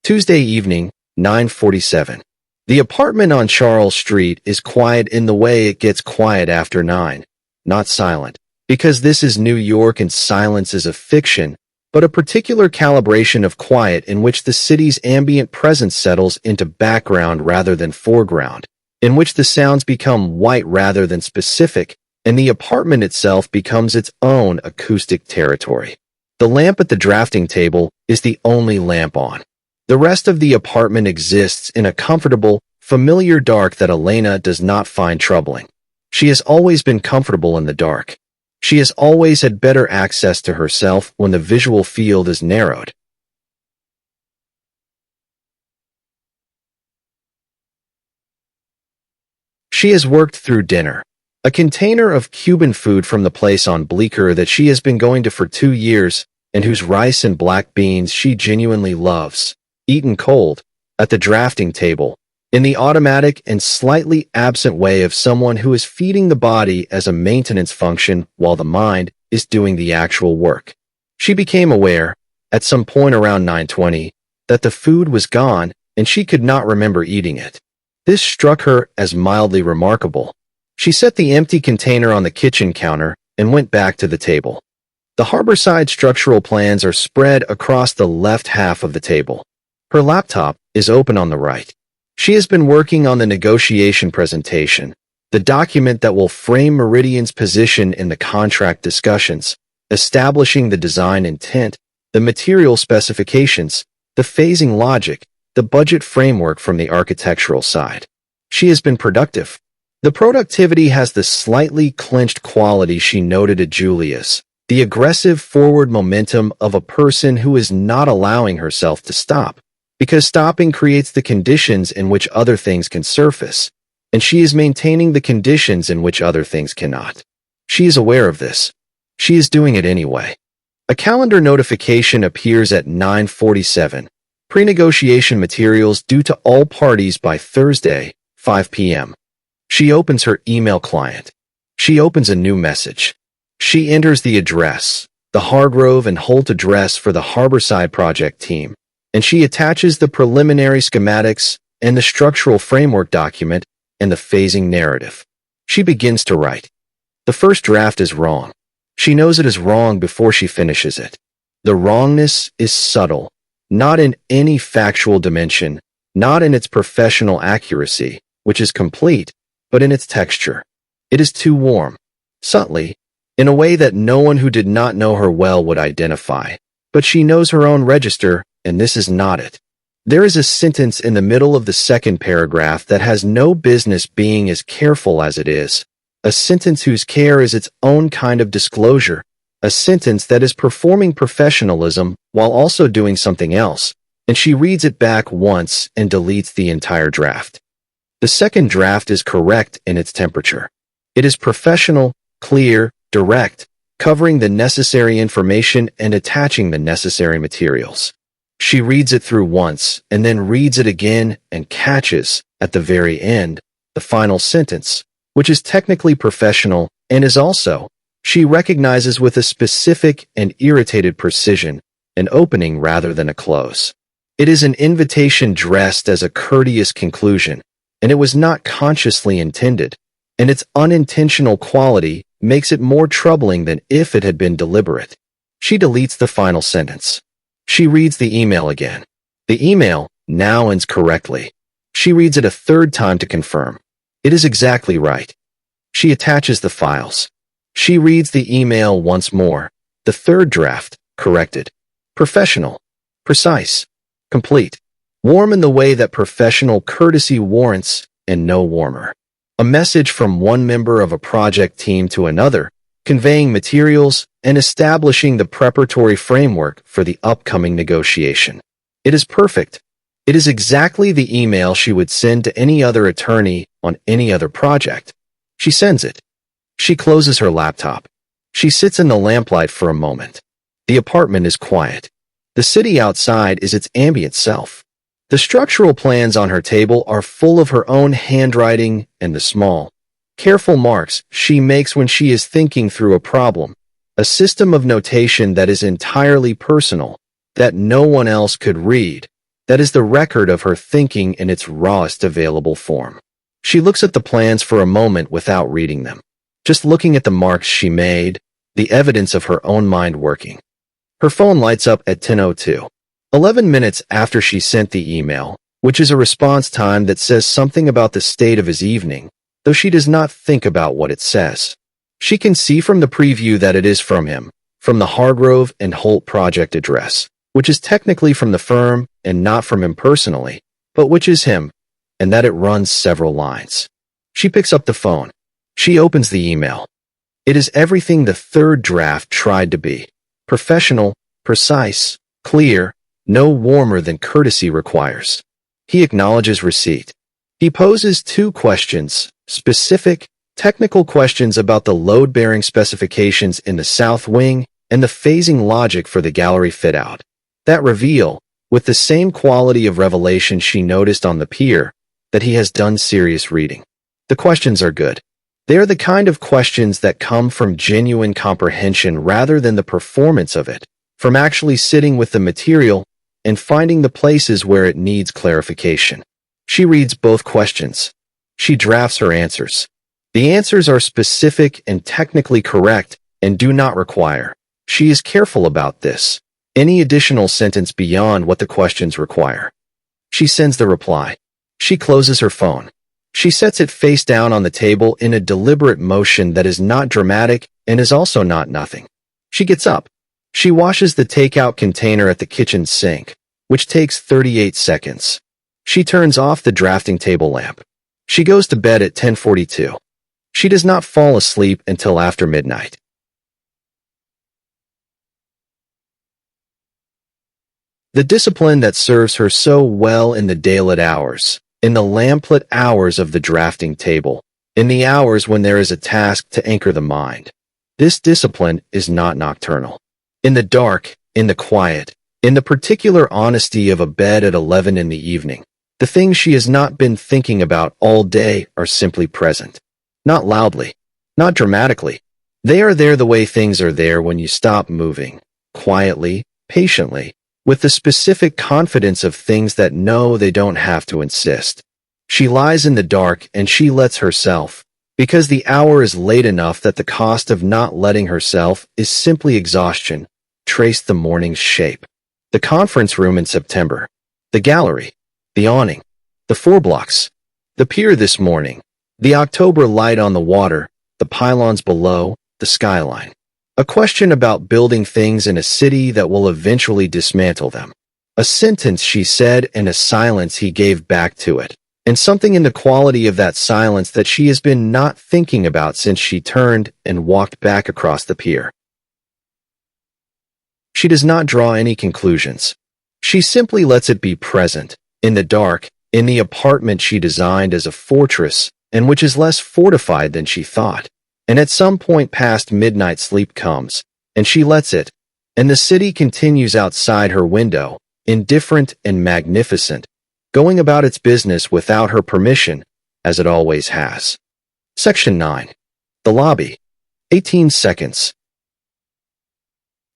Tuesday evening, 9:47. The apartment on Charles Street is quiet in the way it gets quiet after 9, not silent. Because this is New York and silence is a fiction, but a particular calibration of quiet in which the city's ambient presence settles into background rather than foreground, in which the sounds become white rather than specific, and the apartment itself becomes its own acoustic territory. The lamp at the drafting table is the only lamp on. The rest of the apartment exists in a comfortable, familiar dark that Elena does not find troubling. She has always been comfortable in the dark. She has always had better access to herself when the visual field is narrowed. She has worked through dinner, a container of Cuban food from the place on Bleecker that she has been going to for 2 years and whose rice and black beans she genuinely loves, eaten cold, at the drafting table, in the automatic and slightly absent way of someone who is feeding the body as a maintenance function while the mind is doing the actual work. She became aware, at some point around 9:20, that the food was gone and she could not remember eating it. This struck her as mildly remarkable. She set the empty container on the kitchen counter and went back to the table. The Harborside structural plans are spread across the left half of the table. Her laptop is open on the right. She has been working on the negotiation presentation, the document that will frame Meridian's position in the contract discussions, establishing the design intent, the material specifications, the phasing logic, the budget framework from the architectural side. She has been productive. The productivity has the slightly clenched quality she noted at Julia's, the aggressive forward momentum of a person who is not allowing herself to stop, because stopping creates the conditions in which other things can surface, and she is maintaining the conditions in which other things cannot. She is aware of this. She is doing it anyway. A calendar notification appears at 9:47. Pre-negotiation materials due to all parties by Thursday, 5 p.m. She opens her email client. She opens a new message. She enters the address, the Hargrove and Holt address for the Harborside project team, and she attaches the preliminary schematics and the structural framework document and the phasing narrative. She begins to write. The first draft is wrong. She knows it is wrong before she finishes it. The wrongness is subtle, not in any factual dimension, not in its professional accuracy, which is complete, but in its texture. It is too warm, subtly, in a way that no one who did not know her well would identify, but she knows her own register, and this is not it. There is a sentence in the middle of the second paragraph that has no business being as careful as it is, a sentence whose care is its own kind of disclosure, a sentence that is performing professionalism while also doing something else, and she reads it back once and deletes the entire draft. The second draft is correct in its temperature. It is professional, clear, direct, covering the necessary information and attaching the necessary materials. She reads it through once and then reads it again and catches, at the very end, the final sentence, which is technically professional and is also, she recognizes with a specific and irritated precision, an opening rather than a close. It is an invitation dressed as a courteous conclusion, and it was not consciously intended, and its unintentional quality makes it more troubling than if it had been deliberate. She deletes the final sentence. She reads the email again. The email now ends correctly. She reads it a third time to confirm. It is exactly right. She attaches the files. She reads the email once more. The third draft, corrected. Professional. Precise. Complete. Warm in the way that professional courtesy warrants, and no warmer. A message from one member of a project team to another, conveying materials and establishing the preparatory framework for the upcoming negotiation. It is perfect. It is exactly the email she would send to any other attorney on any other project. She sends it. She closes her laptop. She sits in the lamplight for a moment. The apartment is quiet. The city outside is its ambient self. The structural plans on her table are full of her own handwriting and the small, careful marks she makes when she is thinking through a problem, a system of notation that is entirely personal, that no one else could read, that is the record of her thinking in its rawest available form. She looks at the plans for a moment without reading them, just looking at the marks she made, the evidence of her own mind working. Her phone lights up at 10:02. 11 minutes after she sent the email, which is a response time that says something about the state of his evening, though she does not think about what it says. She can see from the preview that it is from him, from the Hargrove and Holt project address, which is technically from the firm and not from him personally, but which is him, and that it runs several lines. She picks up the phone. She opens the email. It is everything the third draft tried to be. Professional, precise, clear, no warmer than courtesy requires. He acknowledges receipt. He poses 2 questions, specific, technical questions about the load-bearing specifications in the south wing and the phasing logic for the gallery fit-out. That reveal, with the same quality of revelation she noticed on the pier, that he has done serious reading. The questions are good. They are the kind of questions that come from genuine comprehension rather than the performance of it, from actually sitting with the material and finding the places where it needs clarification. She reads both questions. She drafts her answers. The answers are specific and technically correct and do not require. She is careful about this. Any additional sentence beyond what the questions require. She sends the reply. She closes her phone. She sets it face down on the table in a deliberate motion that is not dramatic and is also not nothing. She gets up. She washes the takeout container at the kitchen sink, which takes 38 seconds. She turns off the drafting table lamp. She goes to bed at 10:42. She does not fall asleep until after midnight. The discipline that serves her so well in the daylit hours, in the lamplit hours of the drafting table, in the hours when there is a task to anchor the mind. This discipline is not nocturnal. In the dark, in the quiet, in the particular honesty of a bed at 11 in the evening, the things she has not been thinking about all day are simply present. Not loudly, not dramatically. They are there the way things are there when you stop moving, quietly, patiently, with the specific confidence of things that know they don't have to insist. She lies in the dark and she lets herself, because the hour is late enough that the cost of not letting herself is simply exhaustion, trace the morning's shape. The conference room in September, the gallery, the awning, the 4 blocks, the pier this morning, the October light on the water, the pylons below, the skyline. A question about building things in a city that will eventually dismantle them. A sentence she said and a silence he gave back to it, and something in the quality of that silence that she has been not thinking about since she turned and walked back across the pier. She does not draw any conclusions. She simply lets it be present, in the dark, in the apartment she designed as a fortress, and which is less fortified than she thought. And at some point past midnight sleep comes, and she lets it, and the city continues outside her window, indifferent and magnificent, going about its business without her permission, as it always has. Section 9. The lobby. 18 seconds.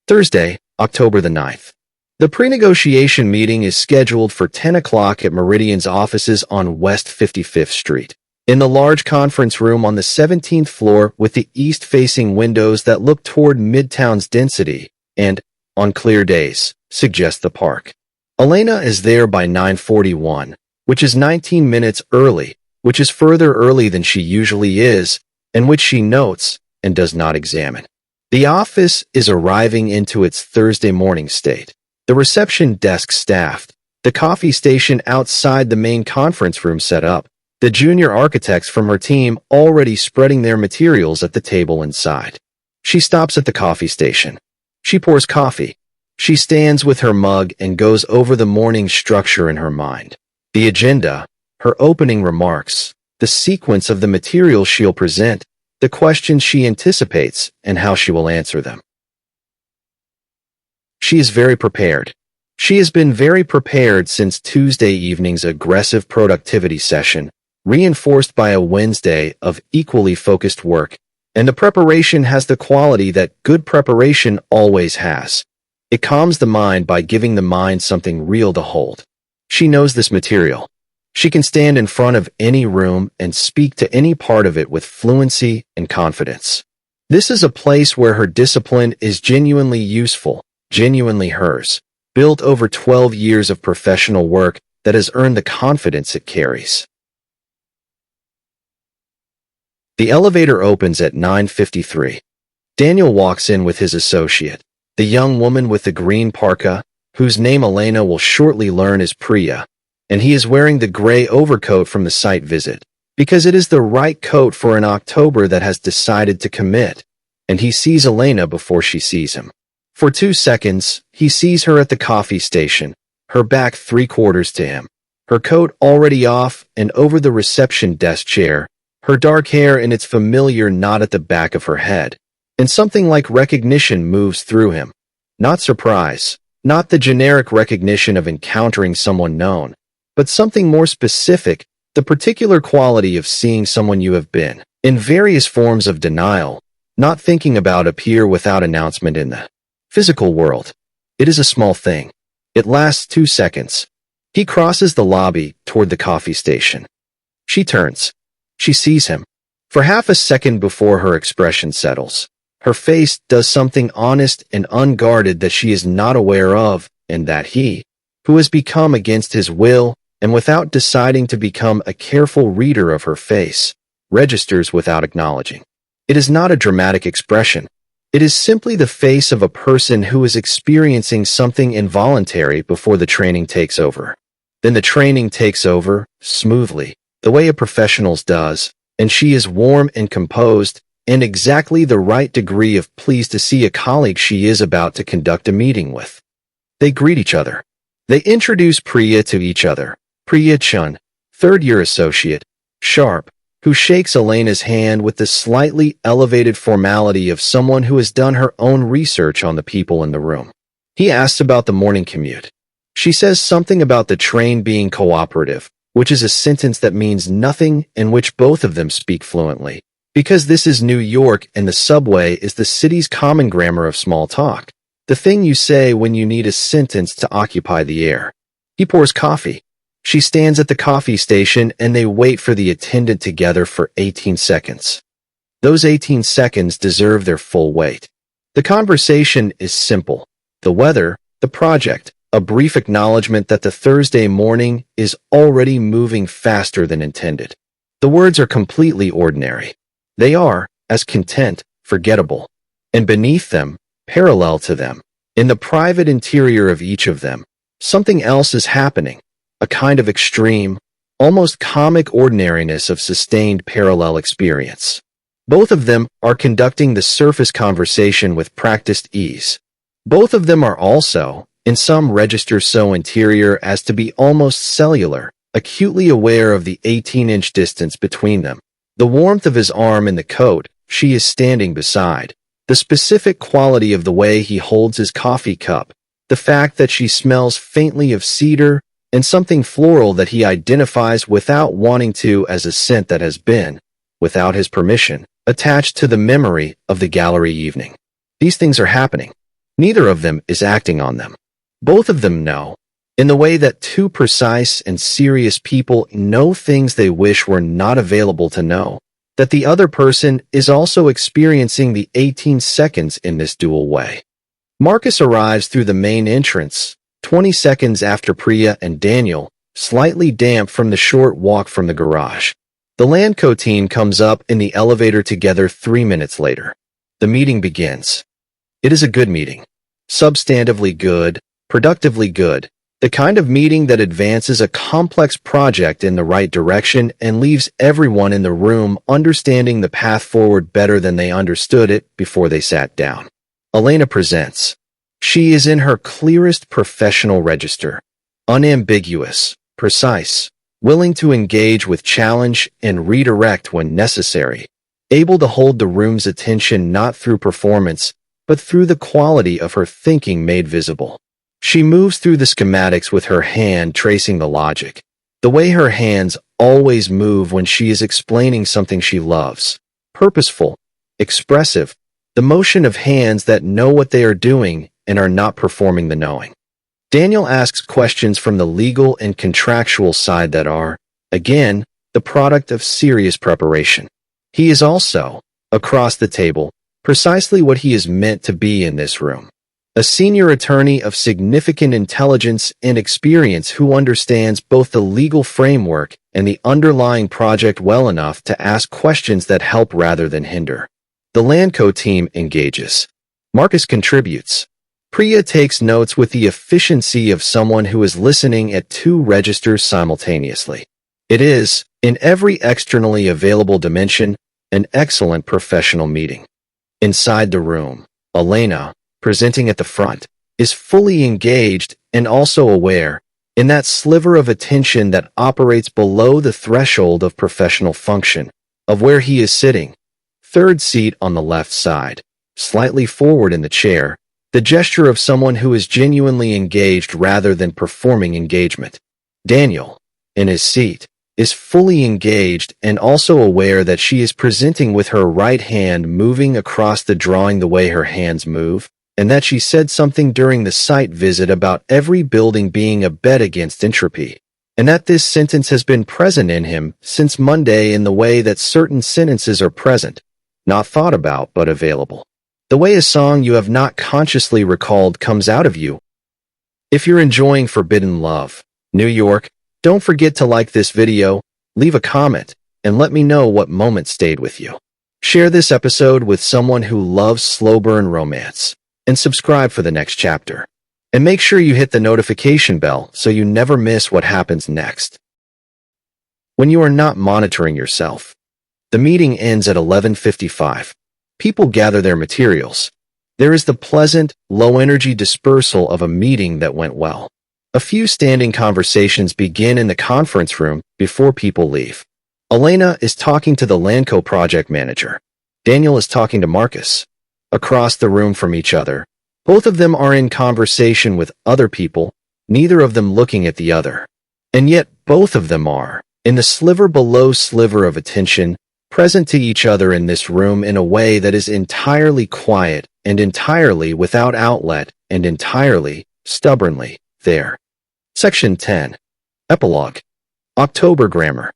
Thursday, October the 9th. The pre-negotiation meeting is scheduled for 10 o'clock at Meridian's offices on West 55th Street. In the large conference room on the 17th floor with the east-facing windows that look toward Midtown's density and, on clear days, suggest the park. Elena is there by 9:41, which is 19 minutes early, which is further early than she usually is, and which she notes and does not examine. The office is arriving into its Thursday morning state. The reception desk staffed, the coffee station outside the main conference room set up, the junior architects from her team already spreading their materials at the table inside. She stops at the coffee station. She pours coffee. She stands with her mug and goes over the morning structure in her mind. The agenda, her opening remarks, the sequence of the materials she'll present, the questions she anticipates, and how she will answer them. She is very prepared. She has been very prepared since Tuesday evening's aggressive productivity session, reinforced by a Wednesday of equally focused work, and the preparation has the quality that good preparation always has. It calms the mind by giving the mind something real to hold. She knows this material. She can stand in front of any room and speak to any part of it with fluency and confidence. This is a place where her discipline is genuinely useful, genuinely hers, built over 12 years of professional work that has earned the confidence it carries. The elevator opens at 9:53. Daniel walks in with his associate, the young woman with the green parka, whose name Elena will shortly learn is Priya, and he is wearing the gray overcoat from the site visit, because it is the right coat for an October that has decided to commit, and he sees Elena before she sees him. For 2 seconds, he sees her at the coffee station, her back 3/4 to him, her coat already off and over the reception desk chair, her dark hair in its familiar knot at the back of her head, and something like recognition moves through him. Not surprise, not the generic recognition of encountering someone known, but something more specific, the particular quality of seeing someone you have been, in various forms of denial, not thinking about appear without announcement in the physical world. It is a small thing. It lasts 2 seconds. He crosses the lobby toward the coffee station. She turns. She sees him. For half a second before her expression settles, her face does something honest and unguarded that she is not aware of, and that he, who has become against his will, and without deciding to become a careful reader of her face, registers without acknowledging. It is not a dramatic expression. It is simply the face of a person who is experiencing something involuntary before the training takes over. Then the training takes over, smoothly, the way a professional's does, and she is warm and composed, and exactly the right degree of pleased to see a colleague she is about to conduct a meeting with. They greet each other. They introduce Priya to each other. Priya Chun, third-year associate, sharp, who shakes Elena's hand with the slightly elevated formality of someone who has done her own research on the people in the room. He asks about the morning commute. She says something about the train being cooperative, which is a sentence that means nothing and which both of them speak fluently, because this is New York and the subway is the city's common grammar of small talk, the thing you say when you need a sentence to occupy the air. He pours coffee. She stands at the coffee station and they wait for the attendant together for 18 seconds. Those 18 seconds deserve their full weight. The conversation is simple. The weather, the project, a brief acknowledgement that the Thursday morning is already moving faster than intended. The words are completely ordinary. They are, as content, forgettable. And beneath them, parallel to them, in the private interior of each of them, something else is happening. A kind of extreme, almost comic ordinariness of sustained parallel experience. Both of them are conducting the surface conversation with practiced ease. Both of them are also, in some register so interior as to be almost cellular, acutely aware of the 18-inch distance between them, the warmth of his arm in the coat she is standing beside, the specific quality of the way he holds his coffee cup, the fact that she smells faintly of cedar, and something floral that he identifies without wanting to as a scent that has been, without his permission, attached to the memory of the gallery evening. These things are happening. Neither of them is acting on them. Both of them know, in the way that two precise and serious people know things they wish were not available to know, that the other person is also experiencing the 18 seconds in this dual way. Marcus arrives through the main entrance, 20 seconds after Priya and Daniel, slightly damp from the short walk from the garage. The Landco team comes up in the elevator together 3 minutes later. The meeting begins. It is a good meeting. Substantively good, productively good, the kind of meeting that advances a complex project in the right direction and leaves everyone in the room understanding the path forward better than they understood it before they sat down. Elena presents. She is in her clearest professional register, unambiguous, precise, willing to engage with challenge and redirect when necessary, able to hold the room's attention not through performance, but through the quality of her thinking made visible. She moves through the schematics with her hand tracing the logic, the way her hands always move when she is explaining something she loves, purposeful, expressive, the motion of hands that know what they are doing and are not performing the knowing. Daniel asks questions from the legal and contractual side that are, again, the product of serious preparation. He is also, across the table, precisely what he is meant to be in this room. A senior attorney of significant intelligence and experience who understands both the legal framework and the underlying project well enough to ask questions that help rather than hinder. The Landco team engages. Marcus contributes. Priya takes notes with the efficiency of someone who is listening at 2 registers simultaneously. It is, in every externally available dimension, an excellent professional meeting. Inside the room, Elena, presenting at the front, is fully engaged and also aware, in that sliver of attention that operates below the threshold of professional function, of where he is sitting. 3rd seat on the left side, slightly forward in the chair, the gesture of someone who is genuinely engaged rather than performing engagement. Daniel, in his seat, is fully engaged and also aware that she is presenting with her right hand moving across the drawing the way her hands move, and that she said something during the site visit about every building being a bet against entropy, and that this sentence has been present in him since Monday in the way that certain sentences are present, not thought about but available. The way a song you have not consciously recalled comes out of you. If you're enjoying Forbidden Love, New York, don't forget to like this video, leave a comment, and let me know what moment stayed with you. Share this episode with someone who loves slow burn romance, and subscribe for the next chapter. And make sure you hit the notification bell so you never miss what happens next. When you are not monitoring yourself. The meeting ends at 11:55. People gather their materials. There is the pleasant, low-energy dispersal of a meeting that went well. A few standing conversations begin in the conference room before people leave. Elena is talking to the Landco project manager. Daniel is talking to Marcus. Across the room from each other, both of them are in conversation with other people, neither of them looking at the other. And yet both of them are, in the sliver below sliver of attention, present to each other in this room in a way that is entirely quiet and entirely without outlet and entirely, stubbornly, there. Section 10. Epilogue. October Grammar.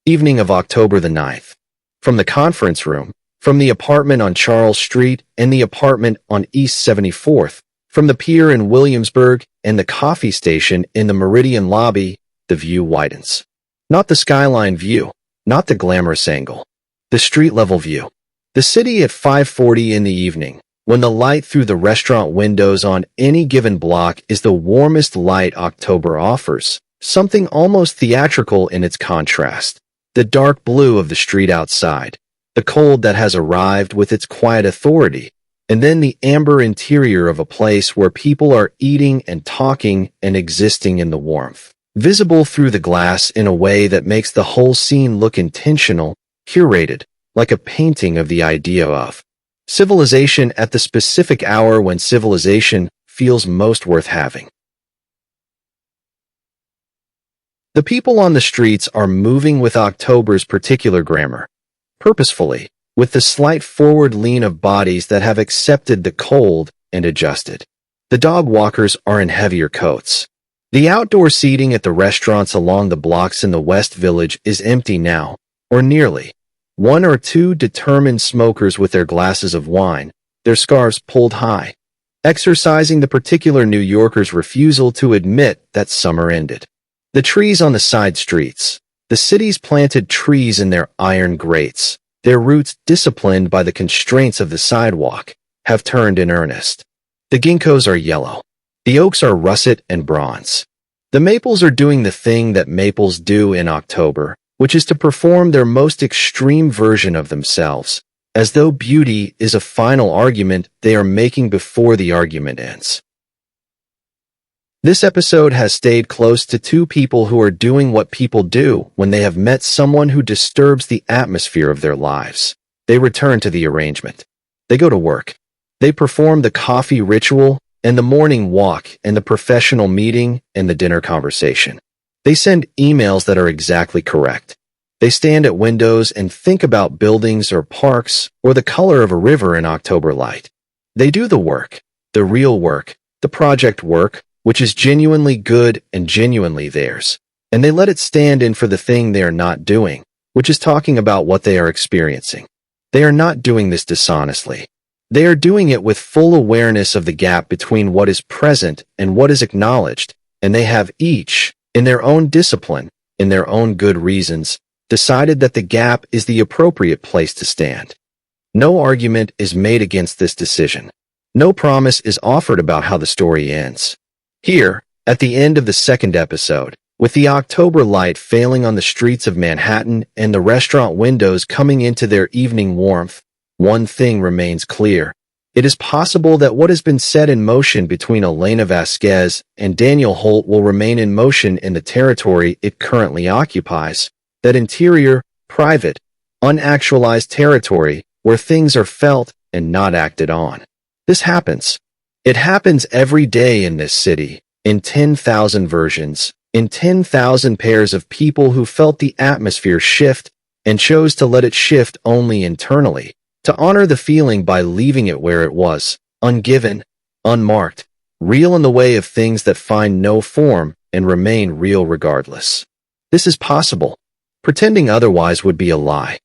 Evening of October the 9th. From the conference room, from the apartment on Charles Street and the apartment on East 74th, from the pier in Williamsburg and the coffee station in the Meridian lobby, the view widens. Not the skyline view, not the glamorous angle. The street-level view. The city at 5:40 in the evening, when the light through the restaurant windows on any given block is the warmest light October offers, something almost theatrical in its contrast. The dark blue of the street outside, the cold that has arrived with its quiet authority, and then the amber interior of a place where people are eating and talking and existing in the warmth, visible through the glass in a way that makes the whole scene look intentional, curated, like a painting of the idea of civilization at the specific hour when civilization feels most worth having. The people on the streets are moving with October's particular grammar, purposefully, with the slight forward lean of bodies that have accepted the cold and adjusted. The dog walkers are in heavier coats. The outdoor seating at the restaurants along the blocks in the West Village is empty now, or nearly. 1 or 2 determined smokers with their glasses of wine, their scarves pulled high, exercising the particular New Yorker's refusal to admit that summer ended. The trees on the side streets, the city's planted trees in their iron grates, their roots disciplined by the constraints of the sidewalk, have turned in earnest. The ginkgos are yellow. The oaks are russet and bronze. The maples are doing the thing that maples do in October, which is to perform their most extreme version of themselves, as though beauty is a final argument they are making before the argument ends. This episode has stayed close to 2 people who are doing what people do when they have met someone who disturbs the atmosphere of their lives. They return to the arrangement. They go to work. They perform the coffee ritual and the morning walk and the professional meeting and the dinner conversation. They send emails that are exactly correct. They stand at windows and think about buildings or parks or the color of a river in October light. They do the work, the real work, the project work, which is genuinely good and genuinely theirs, and they let it stand in for the thing they are not doing, which is talking about what they are experiencing. They are not doing this dishonestly. They are doing it with full awareness of the gap between what is present and what is acknowledged, and they have each, in their own discipline, in their own good reasons, decided that the gap is the appropriate place to stand. No argument is made against this decision. No promise is offered about how the story ends. Here, at the end of the second episode, with the October light failing on the streets of Manhattan and the restaurant windows coming into their evening warmth, one thing remains clear. It is possible that what has been set in motion between Elena Vasquez and Daniel Holt will remain in motion in the territory it currently occupies, that interior, private, unactualized territory where things are felt and not acted on. This happens. It happens every day in this city, in 10,000 versions, in 10,000 pairs of people who felt the atmosphere shift and chose to let it shift only internally, to honor the feeling by leaving it where it was, ungiven, unmarked, real in the way of things that find no form and remain real regardless. This is possible. Pretending otherwise would be a lie.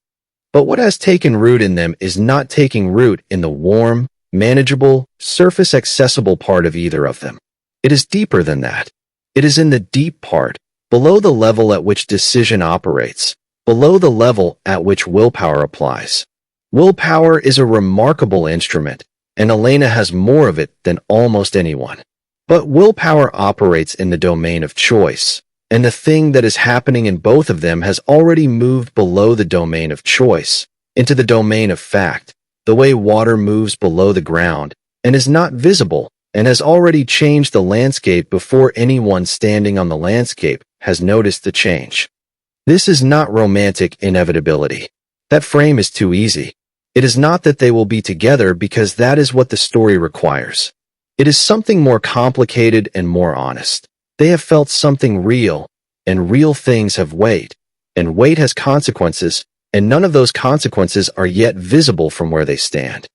But what has taken root in them is not taking root in the warm, manageable, surface-accessible part of either of them. It is deeper than that. It is in the deep part, below the level at which decision operates, below the level at which willpower applies. Willpower is a remarkable instrument, and Elena has more of it than almost anyone. But willpower operates in the domain of choice, and the thing that is happening in both of them has already moved below the domain of choice, into the domain of fact, the way water moves below the ground, and is not visible, and has already changed the landscape before anyone standing on the landscape has noticed the change. This is not romantic inevitability. That frame is too easy. It is not that they will be together because that is what the story requires. It is something more complicated and more honest. They have felt something real, and real things have weight, and weight has consequences, and none of those consequences are yet visible from where they stand.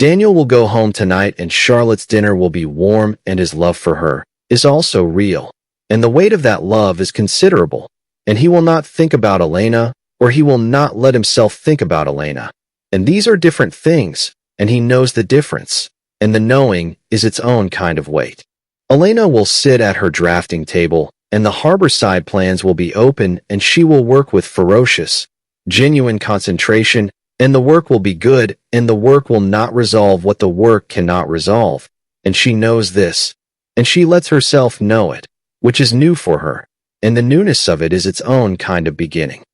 Daniel will go home tonight and Charlotte's dinner will be warm, and his love for her is also real, and the weight of that love is considerable, and he will not think about Elena, or he will not let himself think about Elena. And these are different things, and he knows the difference, and the knowing is its own kind of weight. Elena will sit at her drafting table, and the Harborside plans will be open, and she will work with ferocious, genuine concentration, and the work will be good, and the work will not resolve what the work cannot resolve, and she knows this, and she lets herself know it, which is new for her, and the newness of it is its own kind of beginning.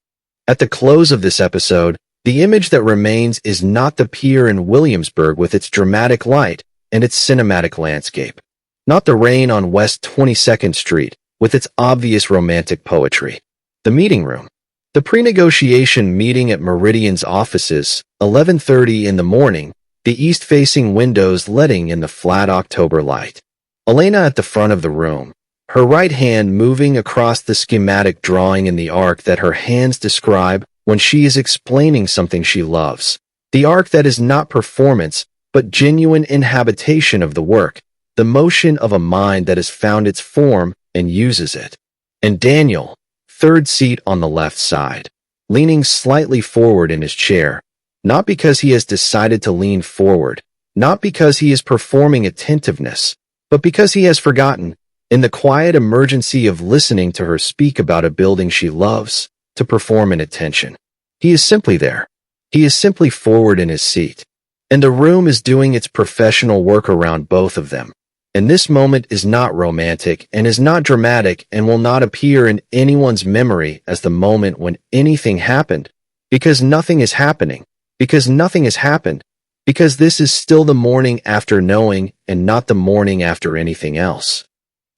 At the close of this episode, the image that remains is not the pier in Williamsburg with its dramatic light and its cinematic landscape, not the rain on West 22nd Street with its obvious romantic poetry. The meeting room. The pre-negotiation meeting at Meridian's offices, 11:30 in the morning, the east-facing windows letting in the flat October light. Elena at the front of the room, her right hand moving across the schematic drawing in the arc that her hands describe when she is explaining something she loves. The arc that is not performance, but genuine inhabitation of the work, the motion of a mind that has found its form and uses it. And Daniel, third seat on the left side, leaning slightly forward in his chair, not because he has decided to lean forward, not because he is performing attentiveness, but because he has forgotten, in the quiet emergency of listening to her speak about a building she loves, to perform an attention. He is simply there. He is simply forward in his seat. And the room is doing its professional work around both of them. And this moment is not romantic and is not dramatic and will not appear in anyone's memory as the moment when anything happened, because nothing is happening, because nothing has happened, because this is still the morning after knowing and not the morning after anything else.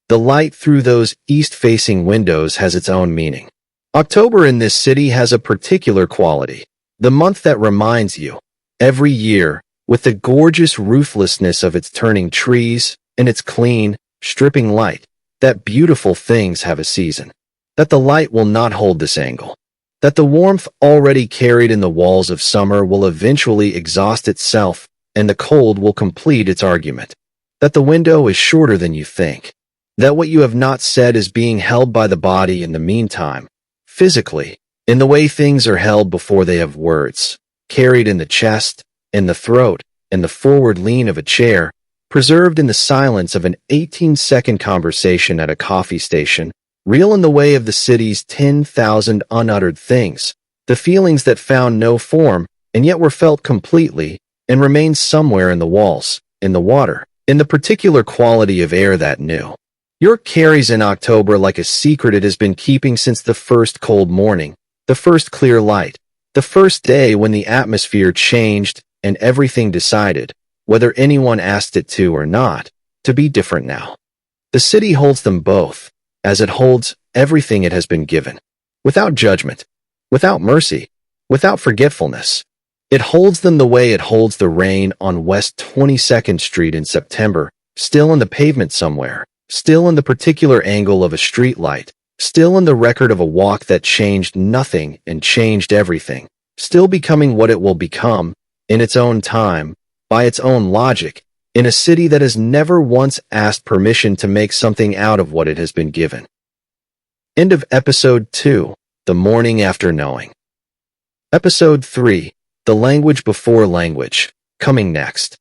The light through those east-facing windows has its own meaning. October in this city has a particular quality, the month that reminds you, every year, with the gorgeous ruthlessness of its turning trees, and its clean, stripping light, that beautiful things have a season, that the light will not hold this angle, that the warmth already carried in the walls of summer will eventually exhaust itself, and the cold will complete its argument, that the window is shorter than you think, that what you have not said is being held by the body in the meantime, physically, in the way things are held before they have words, carried in the chest, in the throat, in the forward lean of a chair, preserved in the silence of an 18-second conversation at a coffee station, real in the way of the city's 10,000 unuttered things, The feelings that found no form and yet were felt completely and remained somewhere in the walls, in the water, in the particular quality of air that knew. York carries in October like a secret it has been keeping since the first cold morning, the first clear light, the first day when the atmosphere changed and everything decided, whether anyone asked it to or not, to be different now. The city holds them both, as it holds everything it has been given, without judgment, without mercy, without forgetfulness. It holds them the way it holds the rain on West 22nd Street in September, still in the pavement somewhere, still in the particular angle of a street light, still in the record of a walk that changed nothing and changed everything, still becoming what it will become, in its own time, by its own logic, in a city that has never once asked permission to make something out of what it has been given. End of Episode 2, The Morning After Knowing. Episode 3, The Language Before Language, coming next.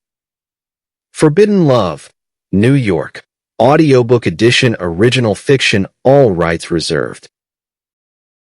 Forbidden Love, New York. Audiobook edition, original fiction, all rights reserved.